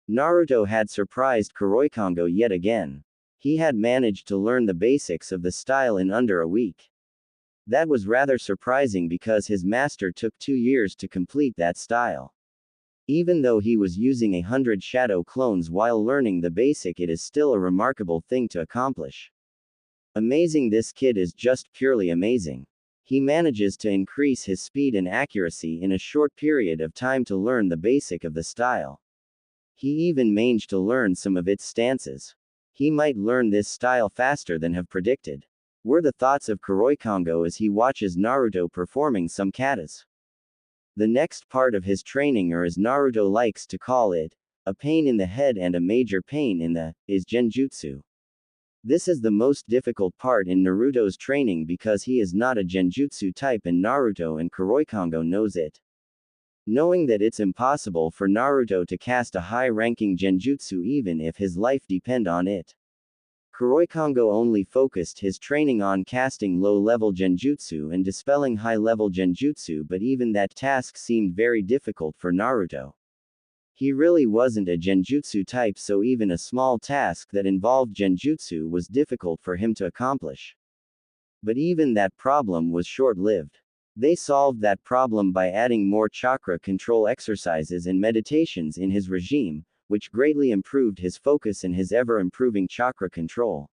Speaker 1: Naruto had surprised Kuroikongo yet again. He had managed to learn the basics of the style in under a week. That was rather surprising because his master took 2 years to complete that style. Even though he was using 100 shadow clones while learning the basic, it is still a remarkable thing to accomplish. Amazing, this kid is just purely amazing. He manages to increase his speed and accuracy in a short period of time to learn the basic of the style. He even managed to learn some of its stances. He might learn this style faster than have predicted. Were the thoughts of Kuroikongo as he watches Naruto performing some katas. The next part of his training, or as Naruto likes to call it, a pain in the head and a major pain in the, is genjutsu. This is the most difficult part in Naruto's training because he is not a genjutsu type, and Naruto and Kuroikongo knows it. Knowing that it's impossible for Naruto to cast a high-ranking genjutsu even if his life depend on it. Kuroikongo only focused his training on casting low-level genjutsu and dispelling high-level genjutsu, but even that task seemed very difficult for Naruto. He really wasn't a genjutsu type, so even a small task that involved genjutsu was difficult for him to accomplish. But even that problem was short-lived. They solved that problem by adding more chakra control exercises and meditations in his regime, which greatly improved his focus and his ever-improving chakra control.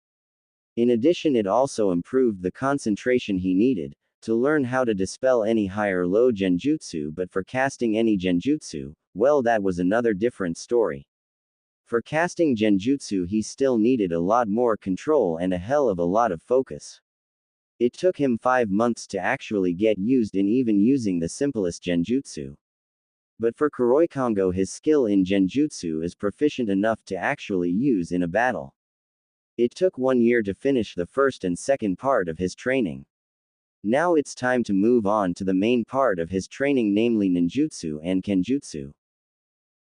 Speaker 1: In addition, it also improved the concentration he needed to learn how to dispel any high or low genjutsu, but for casting any genjutsu, well, that was another different story. For casting genjutsu he still needed a lot more control and a hell of a lot of focus. It took him 5 months to actually get used in even using the simplest genjutsu. But for Kuroikongo, his skill in genjutsu is proficient enough to actually use in a battle. It took 1 year to finish the first and second part of his training. Now it's time to move on to the main part of his training, namely ninjutsu and kenjutsu.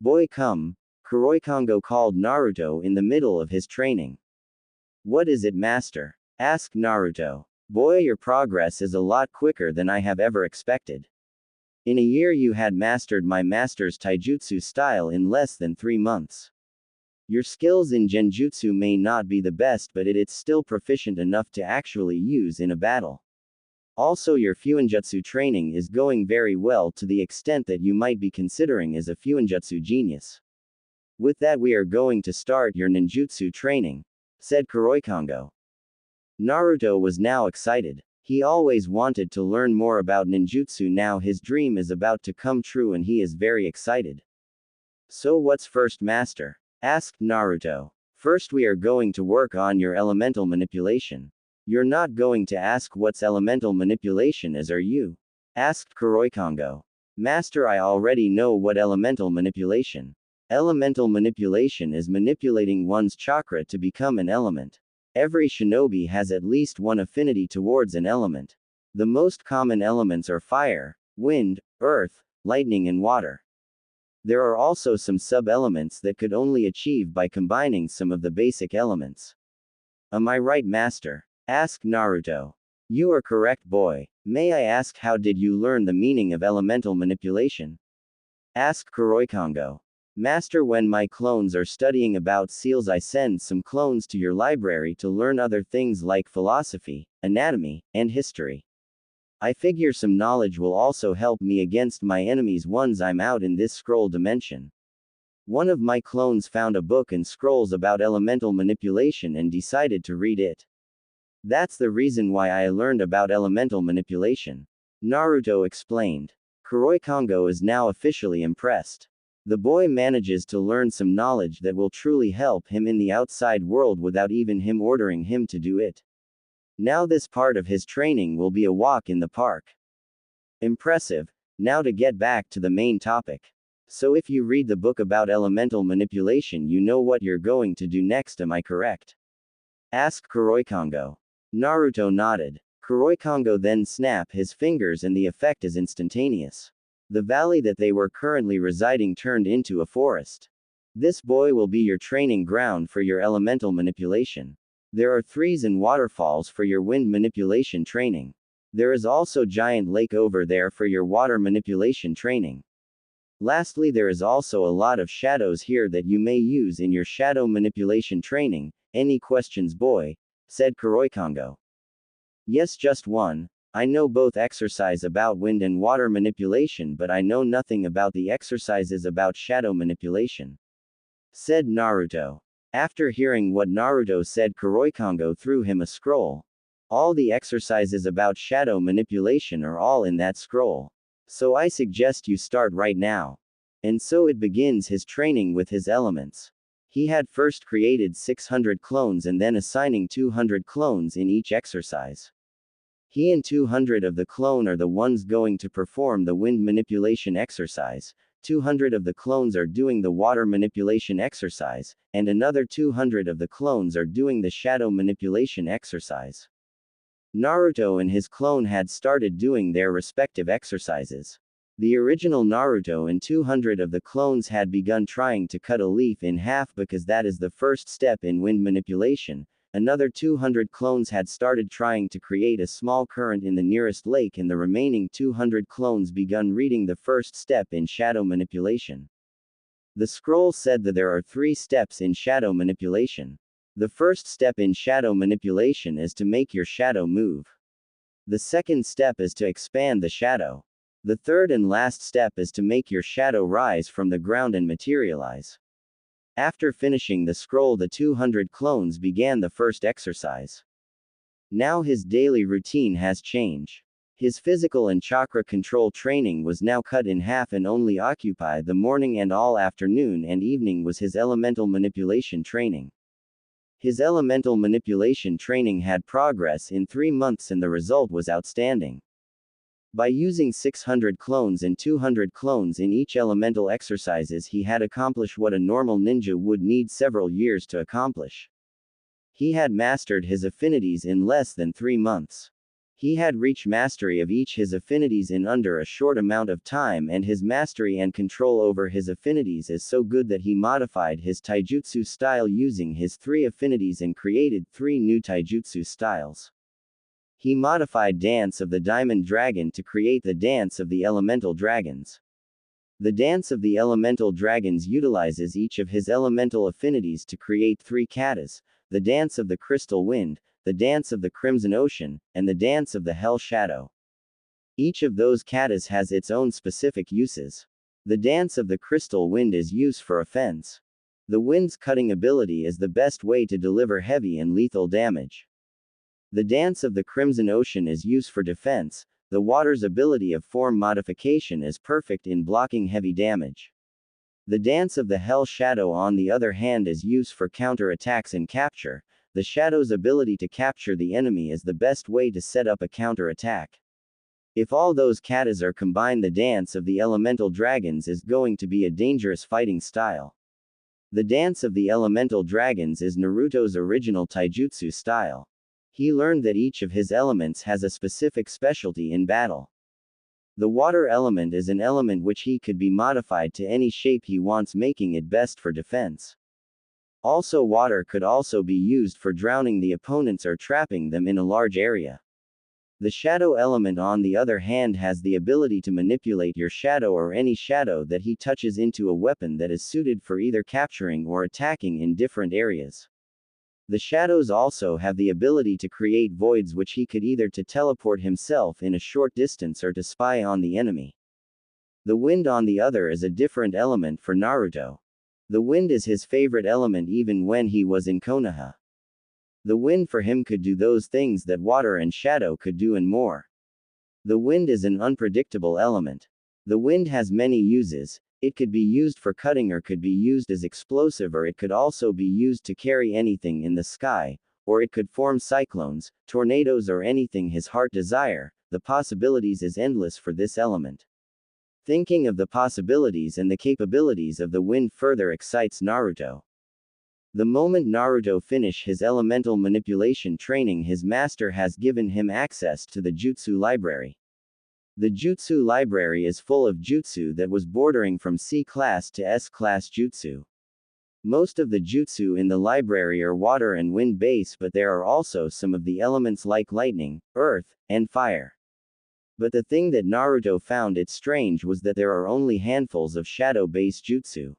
Speaker 1: Boy, come, Kuroikongo called Naruto in the middle of his training. What is it, master? Asked Naruto. Boy, your progress is a lot quicker than I have ever expected. In a year you had mastered my master's taijutsu style in less than 3 months. Your skills in genjutsu may not be the best, but it's still proficient enough to actually use in a battle. Also, your fuinjutsu training is going very well to the extent that you might be considering as a fuinjutsu genius. With that, we are going to start your ninjutsu training, said Kuroikongo. Naruto was now excited. He always wanted to learn more about ninjutsu. Now his dream is about to come true and he is very excited. So what's first, master? Asked Naruto. First we are going to work on your elemental manipulation. You're not going to ask what's elemental manipulation is, are you? Asked Kuroikongo. Master, I already know what elemental manipulation. Elemental manipulation is manipulating one's chakra to become an element. Every shinobi has at least one affinity towards an element. The most common elements are fire, wind, earth, lightning, and water. There are also some sub-elements that could only achieve by combining some of the basic elements. Am I right, Master? Asked Naruto. You are correct, boy. May I ask, how did you learn the meaning of elemental manipulation? Asked Kuroikongo. Master, when my clones are studying about seals, I send some clones to your library to learn other things like philosophy, anatomy, and history. I figure some knowledge will also help me against my enemies once I'm out in this scroll dimension. One of my clones found a book and scrolls about elemental manipulation and decided to read it. That's the reason why I learned about elemental manipulation. Naruto explained. Kuroikongo is now officially impressed. The boy manages to learn some knowledge that will truly help him in the outside world without even him ordering him to do it. Now this part of his training will be a walk in the park. Impressive. Now to get back to the main topic. So if you read the book about elemental manipulation, you know what you're going to do next, am I correct? Asked Kuroikongo. Naruto nodded. Kuroikongo then snapped his fingers and the effect is instantaneous. The valley that they were currently residing turned into a forest. This boy will be your training ground for your elemental manipulation. There are trees and waterfalls for your wind manipulation training. There is also giant lake over there for your water manipulation training. Lastly, there is also a lot of shadows here that you may use in your shadow manipulation training. Any questions, boy? Said Kuroikongo. Yes, just one. I know both exercise about wind and water manipulation, but I know nothing about the exercises about shadow manipulation. Said Naruto. After hearing what Naruto said, Kuroikongo threw him a scroll. All the exercises about shadow manipulation are all in that scroll. So I suggest you start right now. And so it begins his training with his elements. He had first created 600 clones and then assigning 200 clones in each exercise. He and 200 of the clone are the ones going to perform the wind manipulation exercise, 200 of the clones are doing the water manipulation exercise, and another 200 of the clones are doing the shadow manipulation exercise. Naruto and his clone had started doing their respective exercises. The original Naruto and 200 of the clones had begun trying to cut a leaf in half because that is the first step in wind manipulation. Another 200 clones had started trying to create a small current in the nearest lake, and the remaining 200 clones begun reading the first step in shadow manipulation. The scroll said that there are 3 steps in shadow manipulation. The first step in shadow manipulation is to make your shadow move. The second step is to expand the shadow. The third and last step is to make your shadow rise from the ground and materialize. After finishing the scroll, the 200 clones began the first exercise. Now his daily routine has changed. His physical and chakra control training was now cut in half and only occupied the morning, and all afternoon and evening was his elemental manipulation training. His elemental manipulation training had progress in 3 months and the result was outstanding. By using 600 clones and 200 clones in each elemental exercises, he had accomplished what a normal ninja would need several years to accomplish. He had mastered his affinities in less than 3 months. He had reached mastery of each his affinities in under a short amount of time, and his mastery and control over his affinities is so good that he modified his taijutsu style using his 3 affinities and created 3 new taijutsu styles. He modified Dance of the Diamond Dragon to create the Dance of the Elemental Dragons. The Dance of the Elemental Dragons utilizes each of his elemental affinities to create 3 katas: the Dance of the Crystal Wind, the Dance of the Crimson Ocean, and the Dance of the Hell Shadow. Each of those katas has its own specific uses. The Dance of the Crystal Wind is used for offense. The wind's cutting ability is the best way to deliver heavy and lethal damage. The Dance of the Crimson Ocean is used for defense. The water's ability of form modification is perfect in blocking heavy damage. The Dance of the Hell Shadow, on the other hand, is used for counter-attacks and capture. The Shadow's ability to capture the enemy is the best way to set up a counter-attack. If all those katas are combined, the dance of the elemental dragons is going to be a dangerous fighting style. The dance of the elemental dragons is Naruto's original taijutsu style. He learned that each of his elements has a specific specialty in battle. The water element is an element which he could be modified to any shape he wants, making it best for defense. Also, water could also be used for drowning the opponents or trapping them in a large area. The shadow element, on the other hand, has the ability to manipulate your shadow or any shadow that he touches into a weapon that is suited for either capturing or attacking in different areas. The shadows also have the ability to create voids, which he could either to teleport himself in a short distance or to spy on the enemy. The wind, on the other, is a different element for Naruto. The wind is his favorite element even when he was in Konoha. The wind for him could do those things that water and shadow could do and more. The wind is an unpredictable element. The wind has many uses. It could be used for cutting, or could be used as explosive, or it could also be used to carry anything in the sky, or it could form cyclones, tornadoes, or anything his heart desire. The possibilities is endless for this element. Thinking of the possibilities and the capabilities of the wind further excites Naruto. The moment Naruto finished his elemental manipulation training, his master has given him access to the jutsu library. The jutsu library is full of jutsu that was bordering from C class to S class jutsu. Most of the jutsu in the library are water and wind based, but there are also some of the elements like lightning, earth, and fire. But the thing that Naruto found it strange was that there are only handfuls of shadow based jutsu.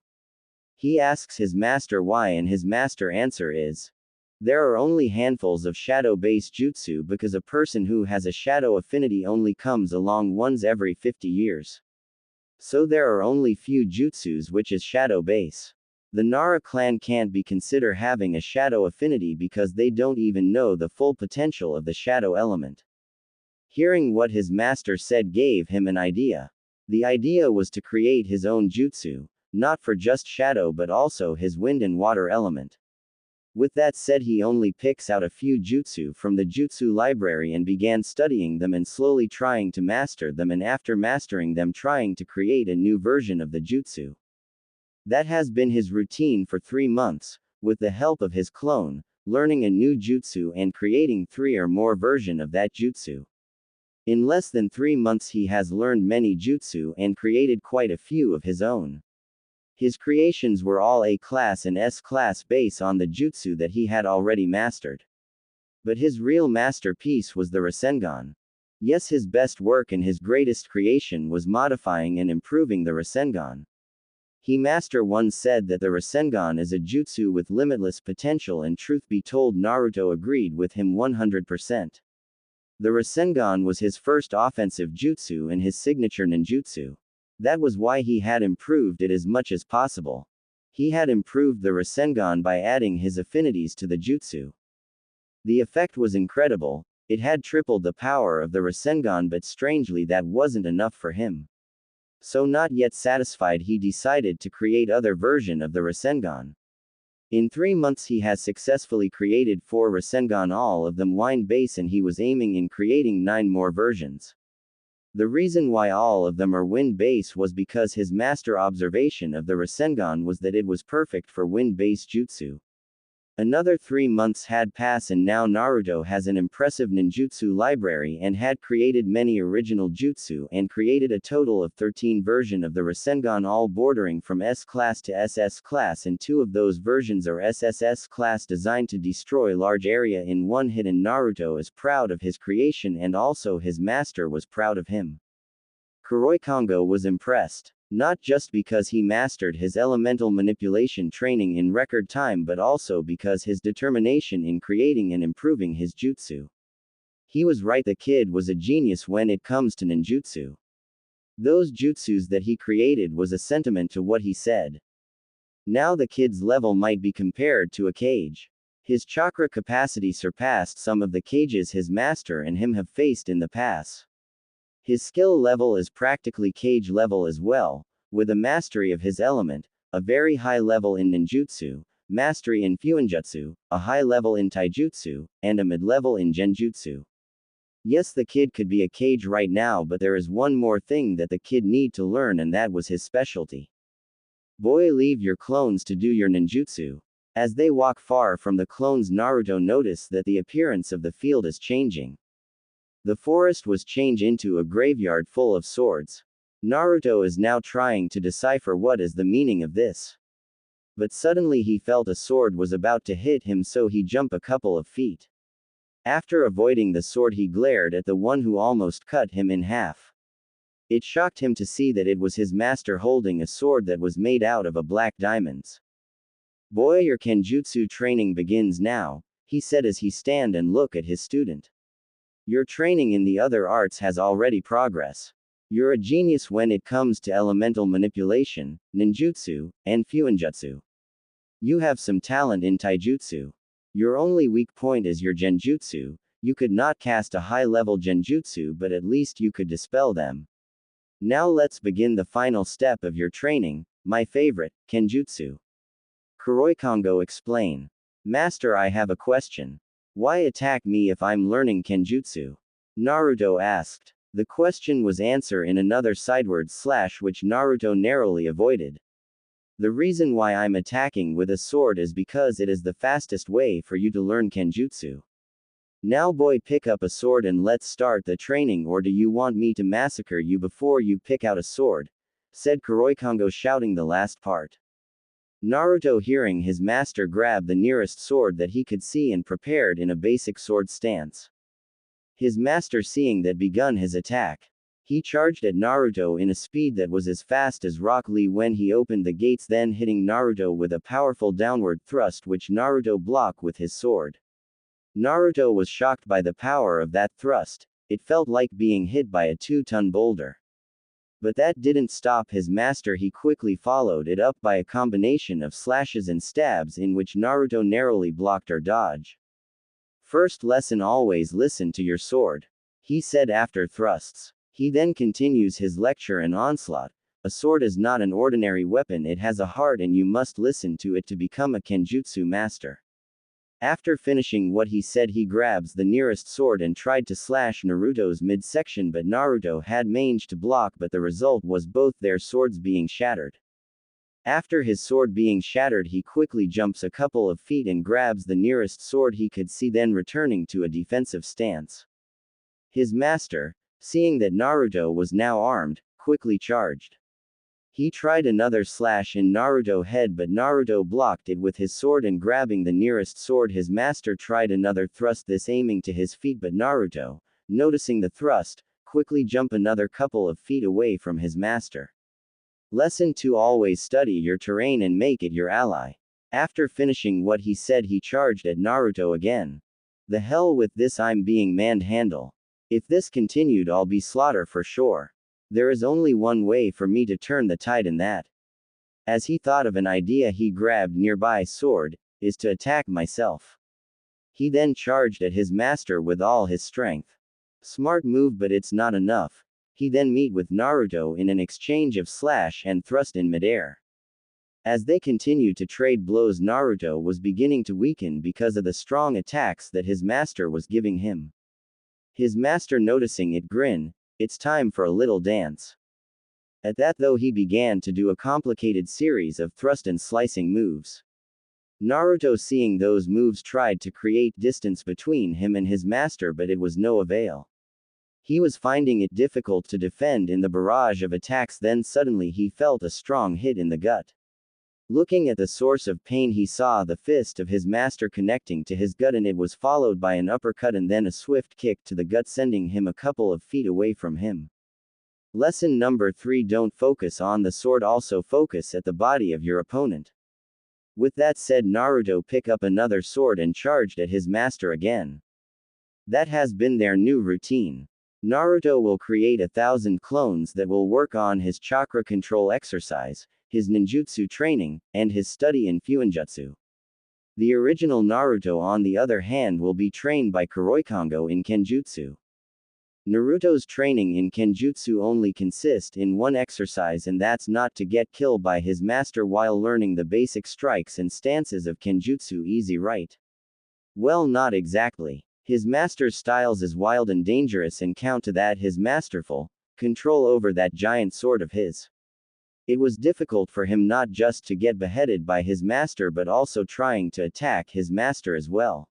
Speaker 1: He asks his master why, and his master answer is, there are only handfuls of shadow-based jutsu because a person who has a shadow affinity only comes along once every 50 years. So there are only few jutsus which is shadow base. The Nara clan can't be considered having a shadow affinity because they don't even know the full potential of the shadow element. Hearing what his master said gave him an idea. The idea was to create his own jutsu, not for just shadow but also his wind and water element. With that said, he only picks out a few jutsu from the jutsu library and began studying them and slowly trying to master them, and after mastering them trying to create a new version of the jutsu. That has been his routine for 3 months, with the help of his clone, learning a new jutsu and creating 3 or more versions of that jutsu. In less than 3 months he has learned many jutsu and created quite a few of his own. His creations were all A class and S class based on the jutsu that he had already mastered. But his real masterpiece was the Rasengan. Yes, his best work and his greatest creation was modifying and improving the Rasengan. He master once said that the Rasengan is a jutsu with limitless potential, and truth be told, Naruto agreed with him 100%. The Rasengan was his first offensive jutsu and his signature ninjutsu. That was why he had improved it as much as possible. He had improved the Rasengan by adding his affinities to the jutsu. The effect was incredible. It had tripled the power of the Rasengan, but strangely that wasn't enough for him. So not yet satisfied, he decided to create other version of the Rasengan. In 3 months he has successfully created 4 Rasengan, all of them wind base, and he was aiming in creating 9 more versions. The reason why all of them are wind base was because his master observation of the Rasengan was that it was perfect for wind based jutsu. Another 3 months had passed, and now Naruto has an impressive ninjutsu library and had created many original jutsu and created a total of 13 versions of the Rasengan, all bordering from S class to SS class, and 2 of those versions are SSS class, designed to destroy large area in one hit, and Naruto is proud of his creation and also his master was proud of him. Kuroikongo was impressed. Not just because he mastered his elemental manipulation training in record time, but also because his determination in creating and improving his jutsu. He was right, the kid was a genius when it comes to ninjutsu. Those jutsus that he created was a sentiment to what he said. Now the kid's level might be compared to a kage. His chakra capacity surpassed some of the kages his master and him have faced in the past. His skill level is practically kage level as well, with a mastery of his element, a very high level in ninjutsu, mastery in fuinjutsu, a high level in taijutsu, and a mid-level in genjutsu. Yes, the kid could be a kage right now, but there is one more thing that the kid need to learn, and that was his specialty. Boy, leave your clones to do your ninjutsu. As they walk far from the clones, Naruto noticed that the appearance of the field is changing. The forest was changed into a graveyard full of swords. Naruto is now trying to decipher what is the meaning of this. But suddenly he felt a sword was about to hit him, so he jumped a couple of feet. After avoiding the sword, he glared at the one who almost cut him in half. It shocked him to see that it was his master holding a sword that was made out of black diamonds. Boy, your kenjutsu training begins now, he said as he stand and look at his student. Your training in the other arts has already progress. You're a genius when it comes to elemental manipulation, ninjutsu, and fuinjutsu. You have some talent in taijutsu. Your only weak point is your genjutsu. You could not cast a high-level genjutsu, but at least you could dispel them. Now let's begin the final step of your training, my favorite, kenjutsu. Kuroikongo explain. Master, I have a question. Why attack me if I'm learning kenjutsu? Naruto asked. The question was answered in another sideward slash which Naruto narrowly avoided. The reason why I'm attacking with a sword is because it is the fastest way for you to learn kenjutsu. Now boy, pick up a sword and let's start the training, or do you want me to massacre you before you pick out a sword? Said Kuroikongo, shouting the last part. Naruto, hearing his master, grabbed the nearest sword that he could see and prepared in a basic sword stance. His master, seeing that, begun his attack. He charged at Naruto in a speed that was as fast as Rock Lee when he opened the gates, then hitting Naruto with a powerful downward thrust which Naruto blocked with his sword. Naruto was shocked by the power of that thrust. It felt like being hit by a 2-ton boulder. But that didn't stop his master. He quickly followed it up by a combination of slashes and stabs in which Naruto narrowly blocked or dodged. First lesson: always listen to your sword, he said after thrusts. He then continues his lecture and onslaught. A sword is not an ordinary weapon, it has a heart and you must listen to it to become a kenjutsu master. After finishing what he said, he grabs the nearest sword and tried to slash Naruto's midsection, but Naruto had managed to block, but the result was both their swords being shattered. After his sword being shattered, he quickly jumps a couple of feet and grabs the nearest sword he could see, then returning to a defensive stance. His master, seeing that Naruto was now armed, quickly charged. He tried another slash in Naruto's head, but Naruto blocked it with his sword, and grabbing the nearest sword, his master tried another thrust, this aiming to his feet, but Naruto, noticing the thrust, quickly jumped another couple of feet away from his master. Lesson 2: always study your terrain and make it your ally. After finishing what he said, he charged at Naruto again. The hell with this, I'm being manhandled. If this continued, I'll be slaughtered for sure. There is only one way for me to turn the tide, and that. As he thought of an idea, he grabbed nearby sword, is to attack myself. He then charged at his master with all his strength. Smart move, but it's not enough. He then met with Naruto in an exchange of slash and thrust in midair. As they continued to trade blows, Naruto was beginning to weaken because of the strong attacks that his master was giving him. His master, noticing it, grinned. It's time for a little dance. At that, though, he began to do a complicated series of thrust and slicing moves. Naruto, seeing those moves, tried to create distance between him and his master, but it was no avail. He was finding it difficult to defend in the barrage of attacks. Then suddenly he felt a strong hit in the gut. Looking at the source of pain, he saw the fist of his master connecting to his gut, and it was followed by an uppercut and then a swift kick to the gut, sending him a couple of feet away from him. Lesson number 3: don't focus on the sword, also focus at the body of your opponent. With that said, Naruto picked up another sword and charged at his master again. That has been their new routine. Naruto will create 1,000 clones that will work on his chakra control exercise, his ninjutsu training, and his study in fuinjutsu. The original Naruto, on the other hand, will be trained by Kuroikongo in kenjutsu. Naruto's training in kenjutsu only consists in one exercise, and that's not to get killed by his master while learning the basic strikes and stances of kenjutsu. Easy, right? Well, not exactly. His master's styles is wild and dangerous, and count to that his masterful control over that giant sword of his. It was difficult for him not just to get beheaded by his master but also trying to attack his master as well.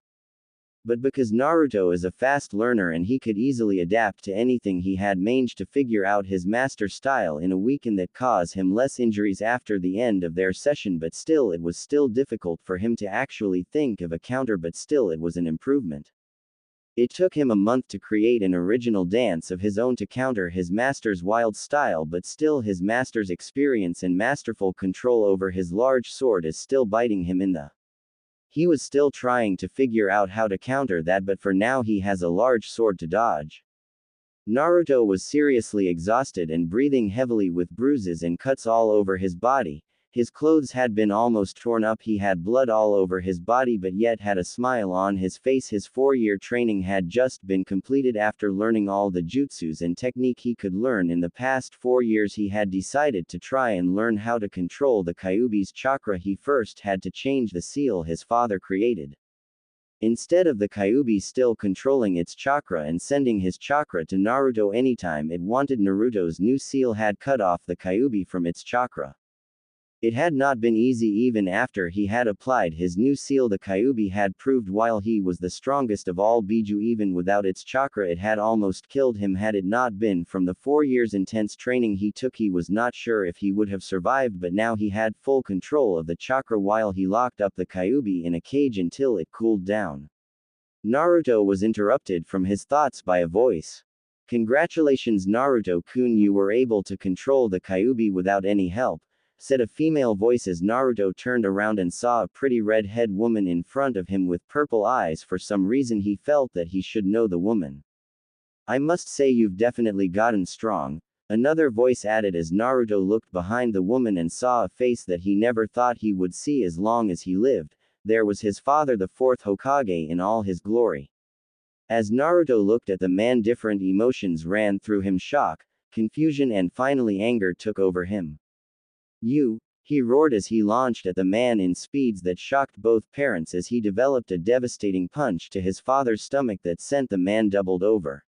Speaker 1: But because Naruto is a fast learner and he could easily adapt to anything, he had managed to figure out his master's style in a week, and that caused him less injuries after the end of their session. But still, it was still difficult for him to actually think of a counter, but still it was an improvement. It took him a month to create an original dance of his own to counter his master's wild style, but still his master's experience and masterful control over his large sword is still biting him in the. He was still trying to figure out how to counter that, but for now he has a large sword to dodge. Naruto was seriously exhausted and breathing heavily with bruises and cuts all over his body. His clothes had been almost torn up, he had blood all over his body, but yet had a smile on his face. His 4-year training had just been completed. After learning all the jutsus and technique he could learn in the past 4 years, he had decided to try and learn how to control the Kyuubi's chakra. He first had to change the seal his father created. Instead of the Kyuubi still controlling its chakra and sending his chakra to Naruto anytime it wanted, Naruto's new seal had cut off the Kyuubi from its chakra. It had not been easy. Even after he had applied his new seal, the Kyuubi had proved while he was the strongest of all Biju, even without its chakra it had almost killed him. Had it not been from the 4 years intense training he took, he was not sure if he would have survived, but now he had full control of the chakra while he locked up the Kyuubi in a cage until it cooled down. Naruto was interrupted from his thoughts by a voice. "Congratulations, Naruto-kun, you were able to control the Kyuubi without any help," said a female voice as Naruto turned around and saw a pretty red-haired woman in front of him with purple eyes. For some reason he felt that he should know the woman. "I must say you've definitely gotten strong," another voice added as Naruto looked behind the woman and saw a face that he never thought he would see as long as he lived. There was his father, the 4th Hokage, in all his glory. As Naruto looked at the man, different emotions ran through him: shock, confusion, and finally anger took over him. "You!" he roared as he launched at the man in speeds that shocked both parents as he developed a devastating punch to his father's stomach that sent the man doubled over.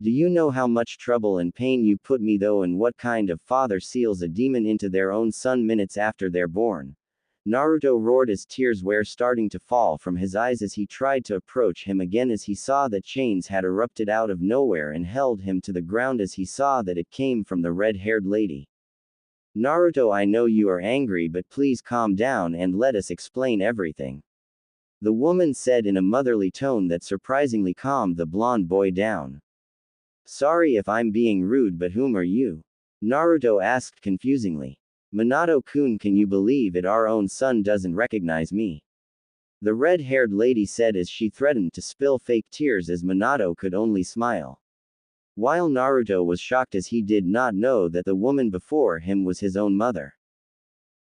Speaker 1: "Do you know how much trouble and pain you put me though, and what kind of father seals a demon into their own son minutes after they're born?" Naruto roared as tears were starting to fall from his eyes as he tried to approach him again, as he saw that chains had erupted out of nowhere and held him to the ground as he saw that it came from the red-haired lady. "Naruto, I know you are angry, but please calm down and let us explain everything," the woman said in a motherly tone that surprisingly calmed the blonde boy down. "Sorry if I'm being rude, but whom are you?" Naruto asked confusingly. "Minato-kun, can you believe it, our own son doesn't recognize me?" the red-haired lady said as she threatened to spill fake tears, as Minato could only smile. While Naruto was shocked as he did not know that the woman before him was his own mother.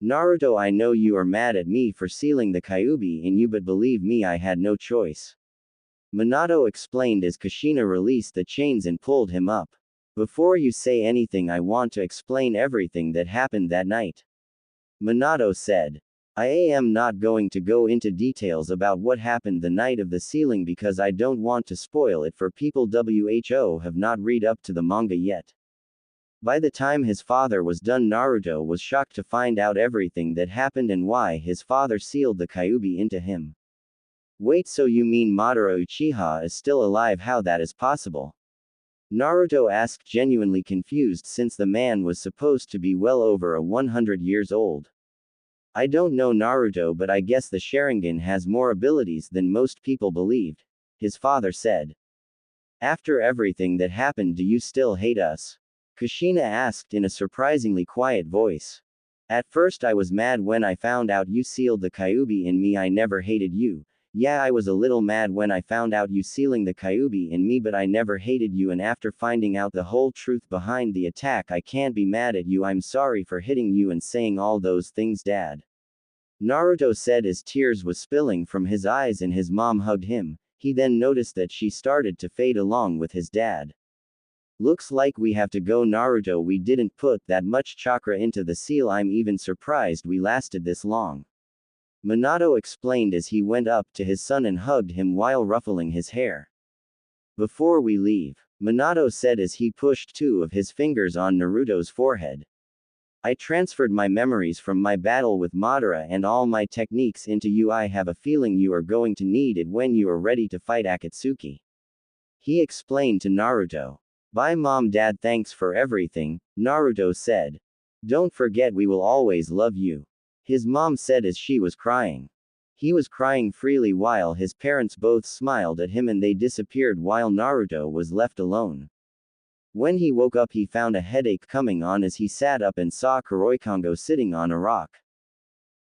Speaker 1: "Naruto, I know you are mad at me for sealing the Kyuubi in you, but believe me, I had no choice," Minato explained as Kushina released the chains and pulled him up. "Before you say anything, I want to explain everything that happened that night," Minato said. "I am not going to go into details about what happened the night of the sealing because I don't want to spoil it for people who have not read up to the manga yet." By the time his father was done, Naruto was shocked to find out everything that happened and why his father sealed the Kyuubi into him. "Wait, so you mean Madara Uchiha is still alive? How that is possible?" Naruto asked, genuinely confused since the man was supposed to be well over 100 years old. "I don't know, Naruto, but I guess the Sharingan has more abilities than most people believed," his father said. "After everything that happened, do you still hate us?" Kushina asked in a surprisingly quiet voice. "At first I was mad when I found out you sealed the Kyuubi in me. I never hated you. Yeah, I was a little mad when I found out you sealing the Kyuubi in me, but I never hated you, and after finding out the whole truth behind the attack, I can't be mad at you. I'm sorry for hitting you and saying all those things, Dad," Naruto said as tears was spilling from his eyes and his mom hugged him. He then noticed that she started to fade along with his dad. "Looks like we have to go, Naruto. We didn't put that much chakra into the seal. I'm even surprised we lasted this long," Minato explained as he went up to his son and hugged him while ruffling his hair. Before we leave, Minato said as he pushed two of his fingers on Naruto's forehead. I transferred my memories from my battle with Madara and all my techniques into you. I have a feeling you are going to need it when you are ready to fight Akatsuki. He explained to Naruto. Bye mom dad, thanks for everything, Naruto said. Don't forget we will always love you. His mom said as she was crying. He was crying freely while his parents both smiled at him and they disappeared while Naruto was left alone. When he woke up he found a headache coming on as he sat up and saw Kuroikongo sitting on a rock.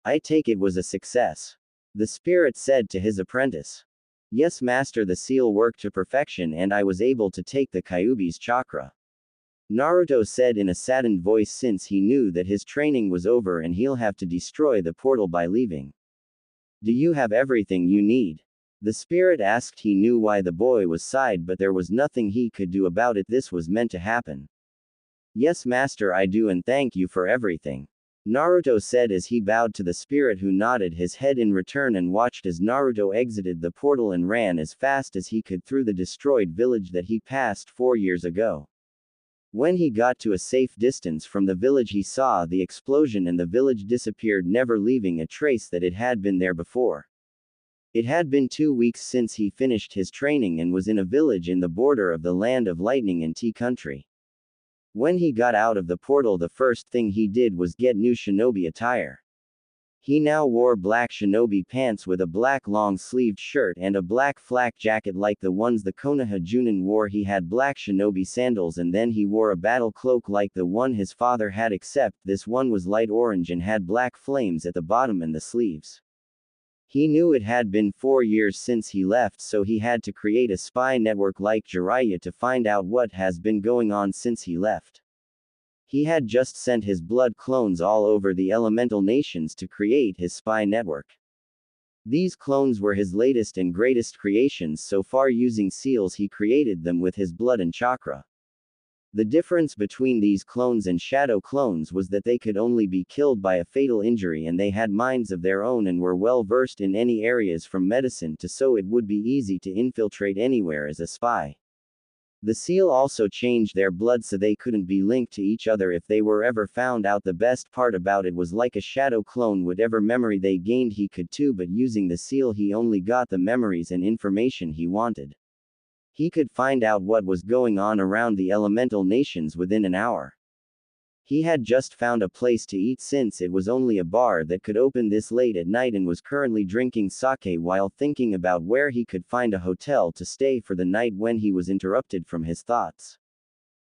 Speaker 1: I take it was a success. The spirit said to his apprentice. Yes master, the seal worked to perfection and I was able to take the Kyuubi's chakra. Naruto said in a saddened voice since he knew that his training was over and he'll have to destroy the portal by leaving. Do you have everything you need? The spirit asked. He knew why the boy was sighed but there was nothing he could do about it. This was meant to happen. Yes master, I do and thank you for everything. Naruto said as he bowed to the spirit who nodded his head in return and watched as Naruto exited the portal and ran as fast as he could through the destroyed village that he passed 4 years ago. When he got to a safe distance from the village he saw the explosion and the village disappeared, never leaving a trace that it had been there before. It had been 2 weeks since he finished his training and was in a village in the border of the land of lightning and tea country. When he got out of the portal the first thing he did was get new shinobi attire. He now wore black shinobi pants with a black long-sleeved shirt and a black flak jacket like the ones the Konoha Junin wore. He had black shinobi sandals and then he wore a battle cloak like the one his father had, except this one was light orange and had black flames at the bottom and the sleeves. He knew it had been 4 years since he left, so he had to create a spy network like Jiraiya to find out what has been going on since he left. He had just sent his blood clones all over the elemental nations to create his spy network. These clones were his latest and greatest creations so far. Using seals he created them with his blood and chakra. The difference between these clones and shadow clones was that they could only be killed by a fatal injury and they had minds of their own and were well versed in any areas from medicine to so it would be easy to infiltrate anywhere as a spy. The seal also changed their blood so they couldn't be linked to each other if they were ever found out. The best part about it was like a shadow clone, whatever memory they gained he could too, but using the seal he only got the memories and information he wanted. He could find out what was going on around the elemental nations within an hour. He had just found a place to eat since it was only a bar that could open this late at night and was currently drinking sake while thinking about where he could find a hotel to stay for the night when he was interrupted from his thoughts.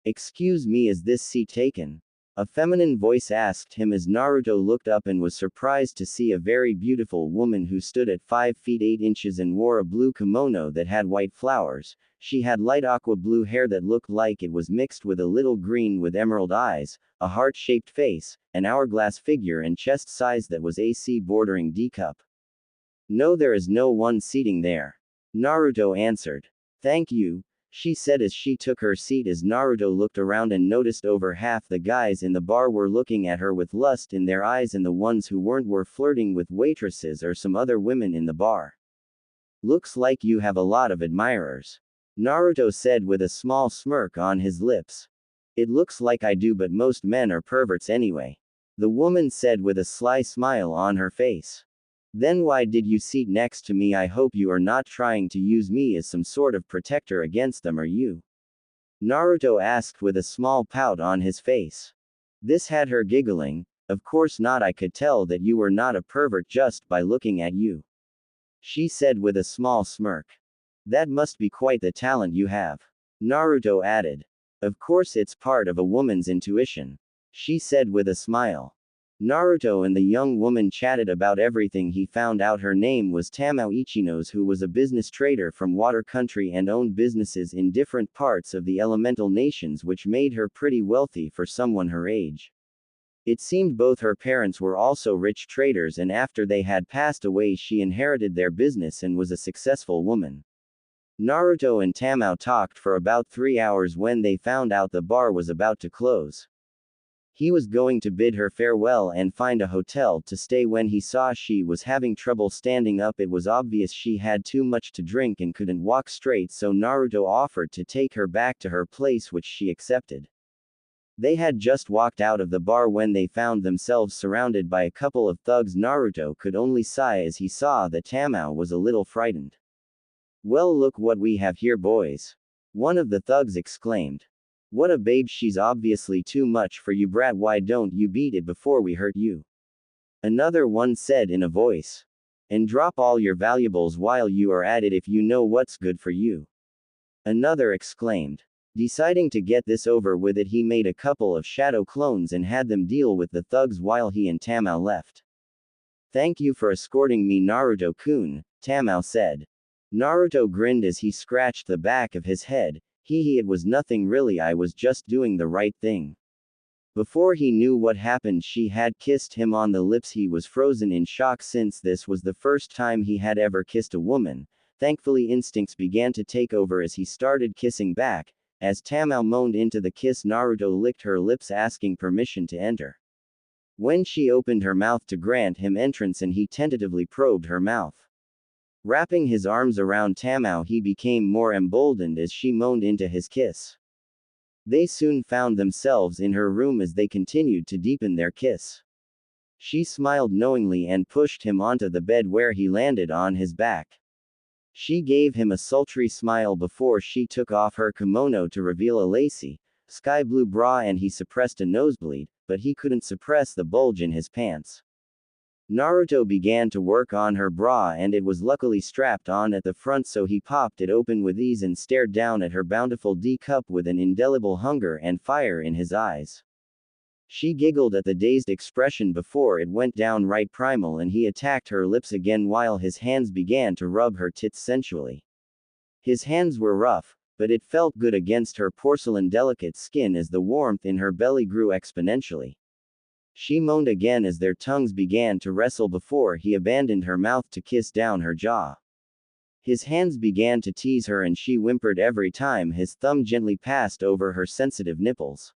Speaker 1: Excuse me, is this seat taken? A feminine voice asked him as Naruto looked up and was surprised to see a very beautiful woman who stood at 5 feet 8 inches and wore a blue kimono that had white flowers. She had light aqua blue hair that looked like it was mixed with a little green with emerald eyes, a heart-shaped face, an hourglass figure and chest size that was AC bordering D cup. No, there is no one seating there. Naruto answered. Thank you, she said as she took her seat. As Naruto looked around and noticed over half the guys in the bar were looking at her with lust in their eyes and the ones who weren't were flirting with waitresses or some other women in the bar. Looks like you have a lot of admirers. Naruto said with a small smirk on his lips. It looks like I do, but most men are perverts anyway. The woman said with a sly smile on her face. Then why did you sit next to me? I hope you are not trying to use me as some sort of protector against them, are you? Naruto asked with a small pout on his face. This had her giggling. Of course not, I could tell that you were not a pervert just by looking at you. She said with a small smirk. That must be quite the talent you have. Naruto added. Of course it's part of a woman's intuition. She said with a smile. Naruto and the young woman chatted about everything. He found out her name was Tamao Ichinos, who was a business trader from water country and owned businesses in different parts of the elemental nations, which made her pretty wealthy for someone her age. It seemed both her parents were also rich traders, and after they had passed away she inherited their business and was a successful woman. Naruto and Tamao talked for about 3 hours when they found out the bar was about to close. He was going to bid her farewell and find a hotel to stay when he saw she was having trouble standing up. It was obvious she had too much to drink and couldn't walk straight, so Naruto offered to take her back to her place, which she accepted. They had just walked out of the bar when they found themselves surrounded by a couple of thugs. Naruto could only sigh as he saw that Tamao was a little frightened. "Well, look what we have here, boys," one of the thugs exclaimed. "What a babe, she's obviously too much for you, brat. Why don't you beat it before we hurt you?" Another one said in a voice. "And drop all your valuables while you are at it if you know what's good for you," another exclaimed. Deciding to get this over with it, he made a couple of shadow clones and had them deal with the thugs while he and Tamao left. "Thank you for escorting me, Naruto-kun," Tamao said. Naruto grinned as he scratched the back of his head. It was nothing really, I was just doing the right thing." Before he knew what happened, she had kissed him on the lips. He was frozen in shock since this was the first time he had ever kissed a woman. Thankfully, instincts began to take over as he started kissing back. As Tamao moaned into the kiss, Naruto licked her lips, asking permission to enter. When she opened her mouth to grant him entrance, and he tentatively probed her mouth. Wrapping his arms around Tamao, he became more emboldened as she moaned into his kiss. They soon found themselves in her room as they continued to deepen their kiss. She smiled knowingly and pushed him onto the bed, where he landed on his back. She gave him a sultry smile before she took off her kimono to reveal a lacy, sky blue bra, and he suppressed a nosebleed, but he couldn't suppress the bulge in his pants. Naruto began to work on her bra, and it was luckily strapped on at the front, so he popped it open with ease and stared down at her bountiful D cup with an indelible hunger and fire in his eyes. She giggled at the dazed expression before it went downright primal, and he attacked her lips again while his hands began to rub her tits sensually. His hands were rough, but it felt good against her porcelain delicate skin as the warmth in her belly grew exponentially. She moaned again as their tongues began to wrestle before he abandoned her mouth to kiss down her jaw. His hands began to tease her and she whimpered every time his thumb gently passed over her sensitive nipples.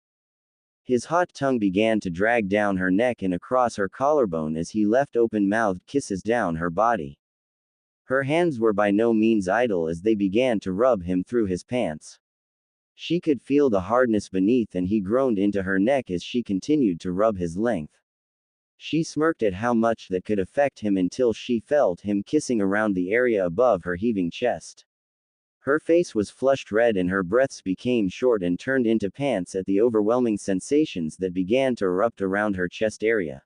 Speaker 1: His hot tongue began to drag down her neck and across her collarbone as he left open-mouthed kisses down her body. Her hands were by no means idle as they began to rub him through his pants. She could feel the hardness beneath, and he groaned into her neck as she continued to rub his length. She smirked at how much that could affect him until she felt him kissing around the area above her heaving chest. Her face was flushed red and her breaths became short and turned into pants at the overwhelming sensations that began to erupt around her chest area.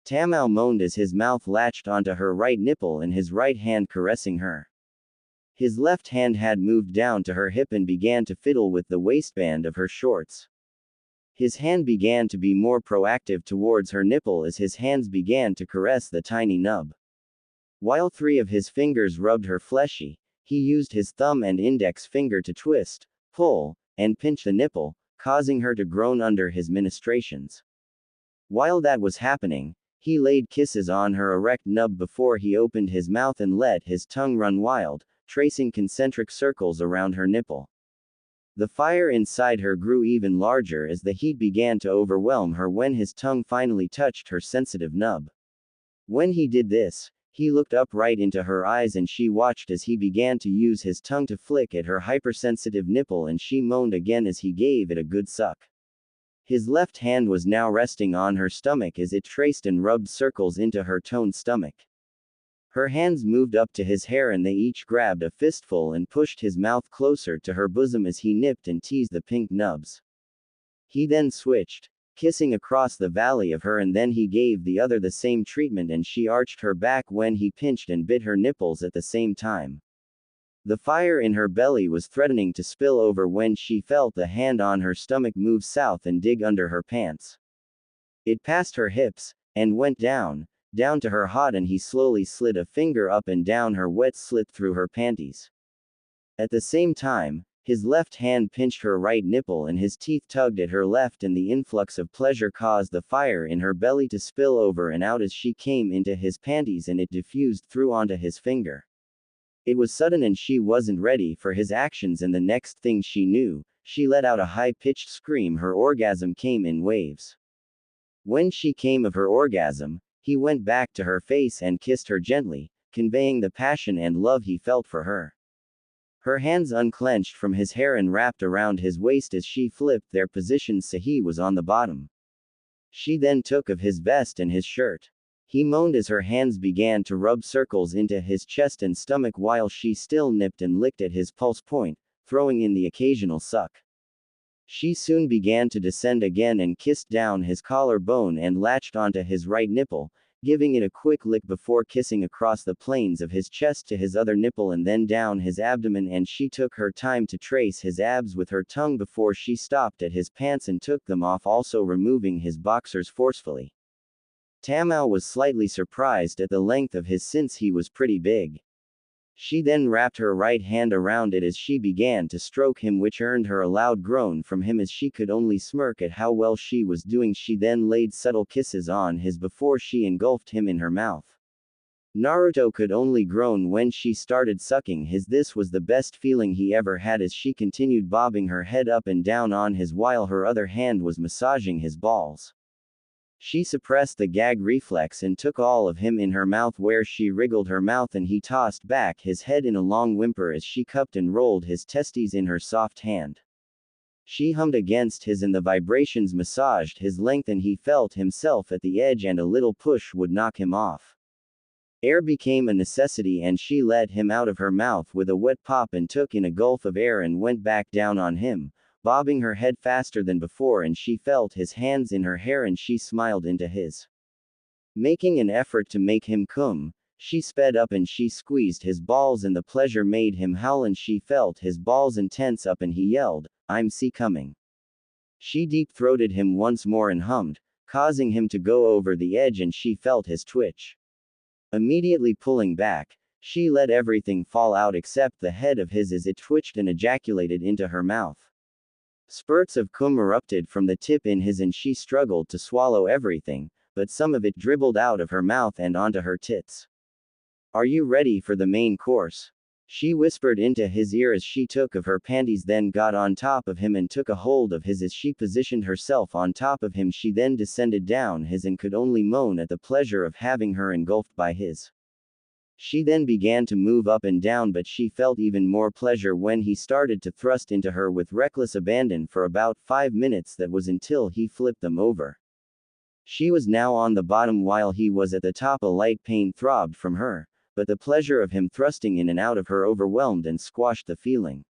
Speaker 1: Tamao moaned as his mouth latched onto her right nipple and his right hand caressing her. His left hand had moved down to her hip and began to fiddle with the waistband of her shorts. His hand began to be more proactive towards her nipple as his hands began to caress the tiny nub. While 3 of his fingers rubbed her fleshy, he used his thumb and index finger to twist, pull, and pinch the nipple, causing her to groan under his ministrations. While that was happening, he laid kisses on her erect nub before he opened his mouth and let his tongue run wild, tracing concentric circles around her nipple. The fire inside her grew even larger as the heat began to overwhelm her when his tongue finally touched her sensitive nub. When he did this, he looked up right into her eyes and she watched as he began to use his tongue to flick at her hypersensitive nipple, and she moaned again as he gave it a good suck. His left hand was now resting on her stomach as it traced and rubbed circles into her toned stomach. Her hands moved up to his hair and they each grabbed a fistful and pushed his mouth closer to her bosom as he nipped and teased the pink nubs. He then switched, kissing across the valley of her, and then he gave the other the same treatment and she arched her back when he pinched and bit her nipples at the same time. The fire in her belly was threatening to spill over when she felt the hand on her stomach move south and dig under her pants. It passed her hips, and went down to her hot, and he slowly slid a finger up and down her wet slit through her panties. At the same time, his left hand pinched her right nipple and his teeth tugged at her left, and the influx of pleasure caused the fire in her belly to spill over and out as she came into his panties and it diffused through onto his finger. It was sudden and she wasn't ready for his actions, and the next thing she knew, she let out a high-pitched scream. Her orgasm came in waves. When she came of her orgasm, he went back to her face and kissed her gently, conveying the passion and love he felt for her. Her hands unclenched from his hair and wrapped around his waist as she flipped their positions so he was on the bottom. She then took of his vest and his shirt. He moaned as her hands began to rub circles into his chest and stomach while she still nipped and licked at his pulse point, throwing in the occasional suck. She soon began to descend again and kissed down his collar bone and latched onto his right nipple, giving it a quick lick before kissing across the planes of his chest to his other nipple and then down his abdomen, and she took her time to trace his abs with her tongue before she stopped at his pants and took them off, also removing his boxers forcefully. Tamao was slightly surprised at the length of his since he was pretty big. She then wrapped her right hand around it as she began to stroke him, which earned her a loud groan from him as she could only smirk at how well she was doing. She then laid subtle kisses on his before she engulfed him in her mouth. Naruto could only groan when she started sucking his. This was the best feeling he ever had as she continued bobbing her head up and down on his while her other hand was massaging his balls. She suppressed the gag reflex and took all of him in her mouth, where she wriggled her mouth and he tossed back his head in a long whimper as she cupped and rolled his testes in her soft hand. She hummed against his and the vibrations massaged his length and he felt himself at the edge and a little push would knock him off. Air became a necessity and she let him out of her mouth with a wet pop and took in a gulp of air and went back down on him, bobbing her head faster than before, and she felt his hands in her hair and she smiled into his. Making an effort to make him come, she sped up and she squeezed his balls and the pleasure made him howl and she felt his balls intense up and he yelled, "I'm coming." She deep-throated him once more and hummed, causing him to go over the edge and she felt his twitch. Immediately pulling back, she let everything fall out except the head of his as it twitched and ejaculated into her mouth. Spurts of cum erupted from the tip in his and she struggled to swallow everything, but some of it dribbled out of her mouth and onto her tits. "Are you ready for the main course?" she whispered into his ear as she took of her panties, then got on top of him and took a hold of his as she positioned herself on top of him. She then descended down his and could only moan at the pleasure of having her engulfed by his. She then began to move up and down, but she felt even more pleasure when he started to thrust into her with reckless abandon for about 5 minutes. That was until he flipped them over. She was now on the bottom while he was at the top. A light pain throbbed from her, but the pleasure of him thrusting in and out of her overwhelmed and squashed the feeling.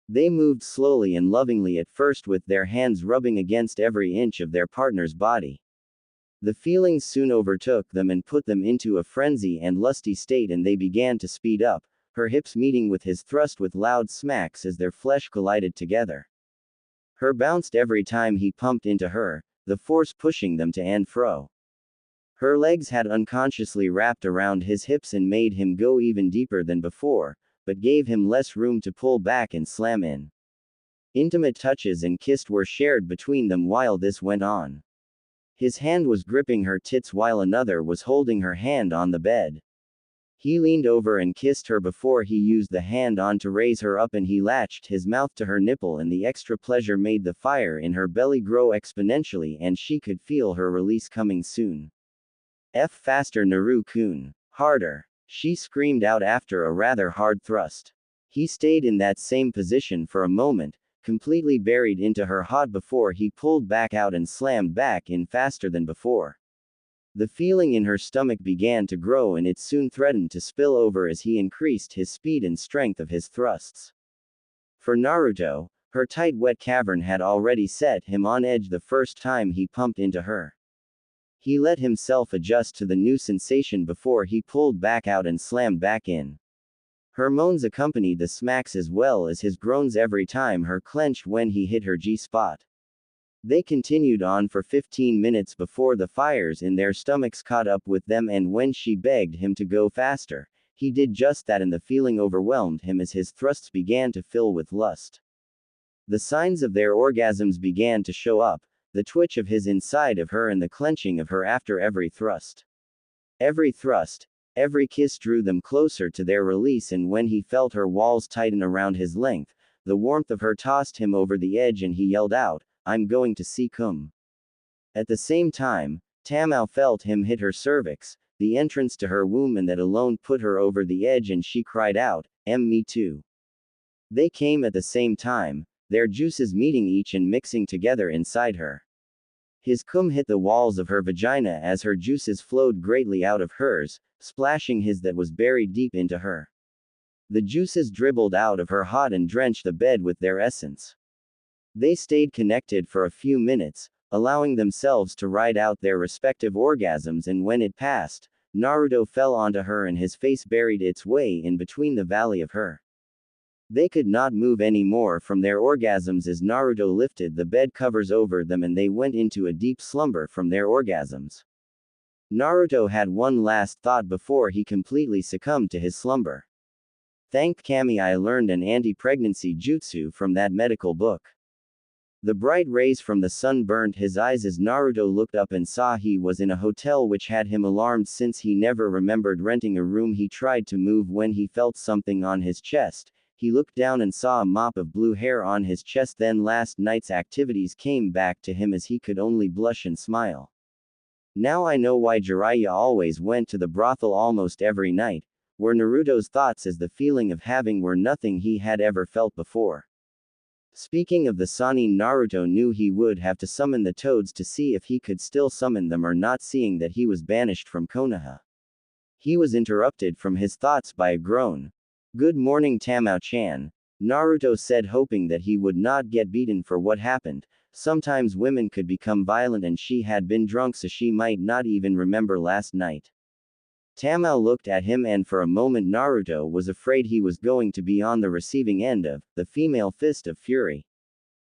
Speaker 1: They moved slowly and lovingly at first, with their hands rubbing against every inch of their partner's body. The feelings soon overtook them and put them into a frenzy and lusty state, and they began to speed up, her hips meeting with his thrust with loud smacks as their flesh collided together. Her bounced every time he pumped into her, the force pushing them to and fro. Her legs had unconsciously wrapped around his hips and made him go even deeper than before, but gave him less room to pull back and slam in. Intimate touches and kisses were shared between them while this went on. His hand was gripping her tits while another was holding her hand on the bed. He leaned over and kissed her before he used the hand on to raise her up, and he latched his mouth to her nipple, and the extra pleasure made the fire in her belly grow exponentially and she could feel her release coming soon. Faster, Naru-kun. Harder. She screamed out after a rather hard thrust. He stayed in that same position for a moment, completely buried into her hot before he pulled back out and slammed back in faster than before. The feeling in her stomach began to grow and it soon threatened to spill over as he increased his speed and strength of his thrusts. For Naruto, her tight wet cavern had already set him on edge the first time he pumped into her. He let himself adjust to the new sensation before he pulled back out and slammed back in. Her moans accompanied the smacks as well as his groans every time her clenched when he hit her G-spot. They continued on for 15 minutes before the fires in their stomachs caught up with them, and when she begged him to go faster, he did just that, and the feeling overwhelmed him as his thrusts began to fill with lust. The signs of their orgasms began to show up, the twitch of his inside of her and the clenching of her after every thrust. Every thrust, every kiss drew them closer to their release, and when he felt her walls tighten around his length, the warmth of her tossed him over the edge and he yelled out, "I'm going to see cum." At the same time, Tamao felt him hit her cervix, the entrance to her womb, and that alone put her over the edge, and she cried out, Me too. They came at the same time, their juices meeting each and mixing together inside her. His cum hit the walls of her vagina as her juices flowed greatly out of hers, splashing his that was buried deep into her. The juices dribbled out of her hot and drenched the bed with their essence. They stayed connected for a few minutes, allowing themselves to ride out their respective orgasms, and when it passed, Naruto fell onto her and his face buried its way in between the valley of her. They could not move any more from their orgasms as Naruto lifted the bed covers over them and they went into a deep slumber from their orgasms. Naruto had one last thought before he completely succumbed to his slumber. Thank Kami, I learned an anti-pregnancy jutsu from that medical book. The bright rays from the sun burned his eyes as Naruto looked up and saw he was in a hotel, which had him alarmed since he never remembered renting a room. He tried to move when he felt something on his chest. He looked down and saw a mop of blue hair on his chest. Then last night's activities came back to him as he could only blush and smile. Now I know why Jiraiya always went to the brothel almost every night, were Naruto's thoughts as the feeling of having were nothing he had ever felt before. Speaking of the Sannin, Naruto knew he would have to summon the toads to see if he could still summon them or not, seeing that he was banished from Konoha. He was interrupted from his thoughts by a groan. Good morning, Tamao-chan, Naruto said, hoping that he would not get beaten for what happened. Sometimes women could become violent and she had been drunk, so she might not even remember last night. Tamao looked at him and for a moment Naruto was afraid he was going to be on the receiving end of the female fist of fury.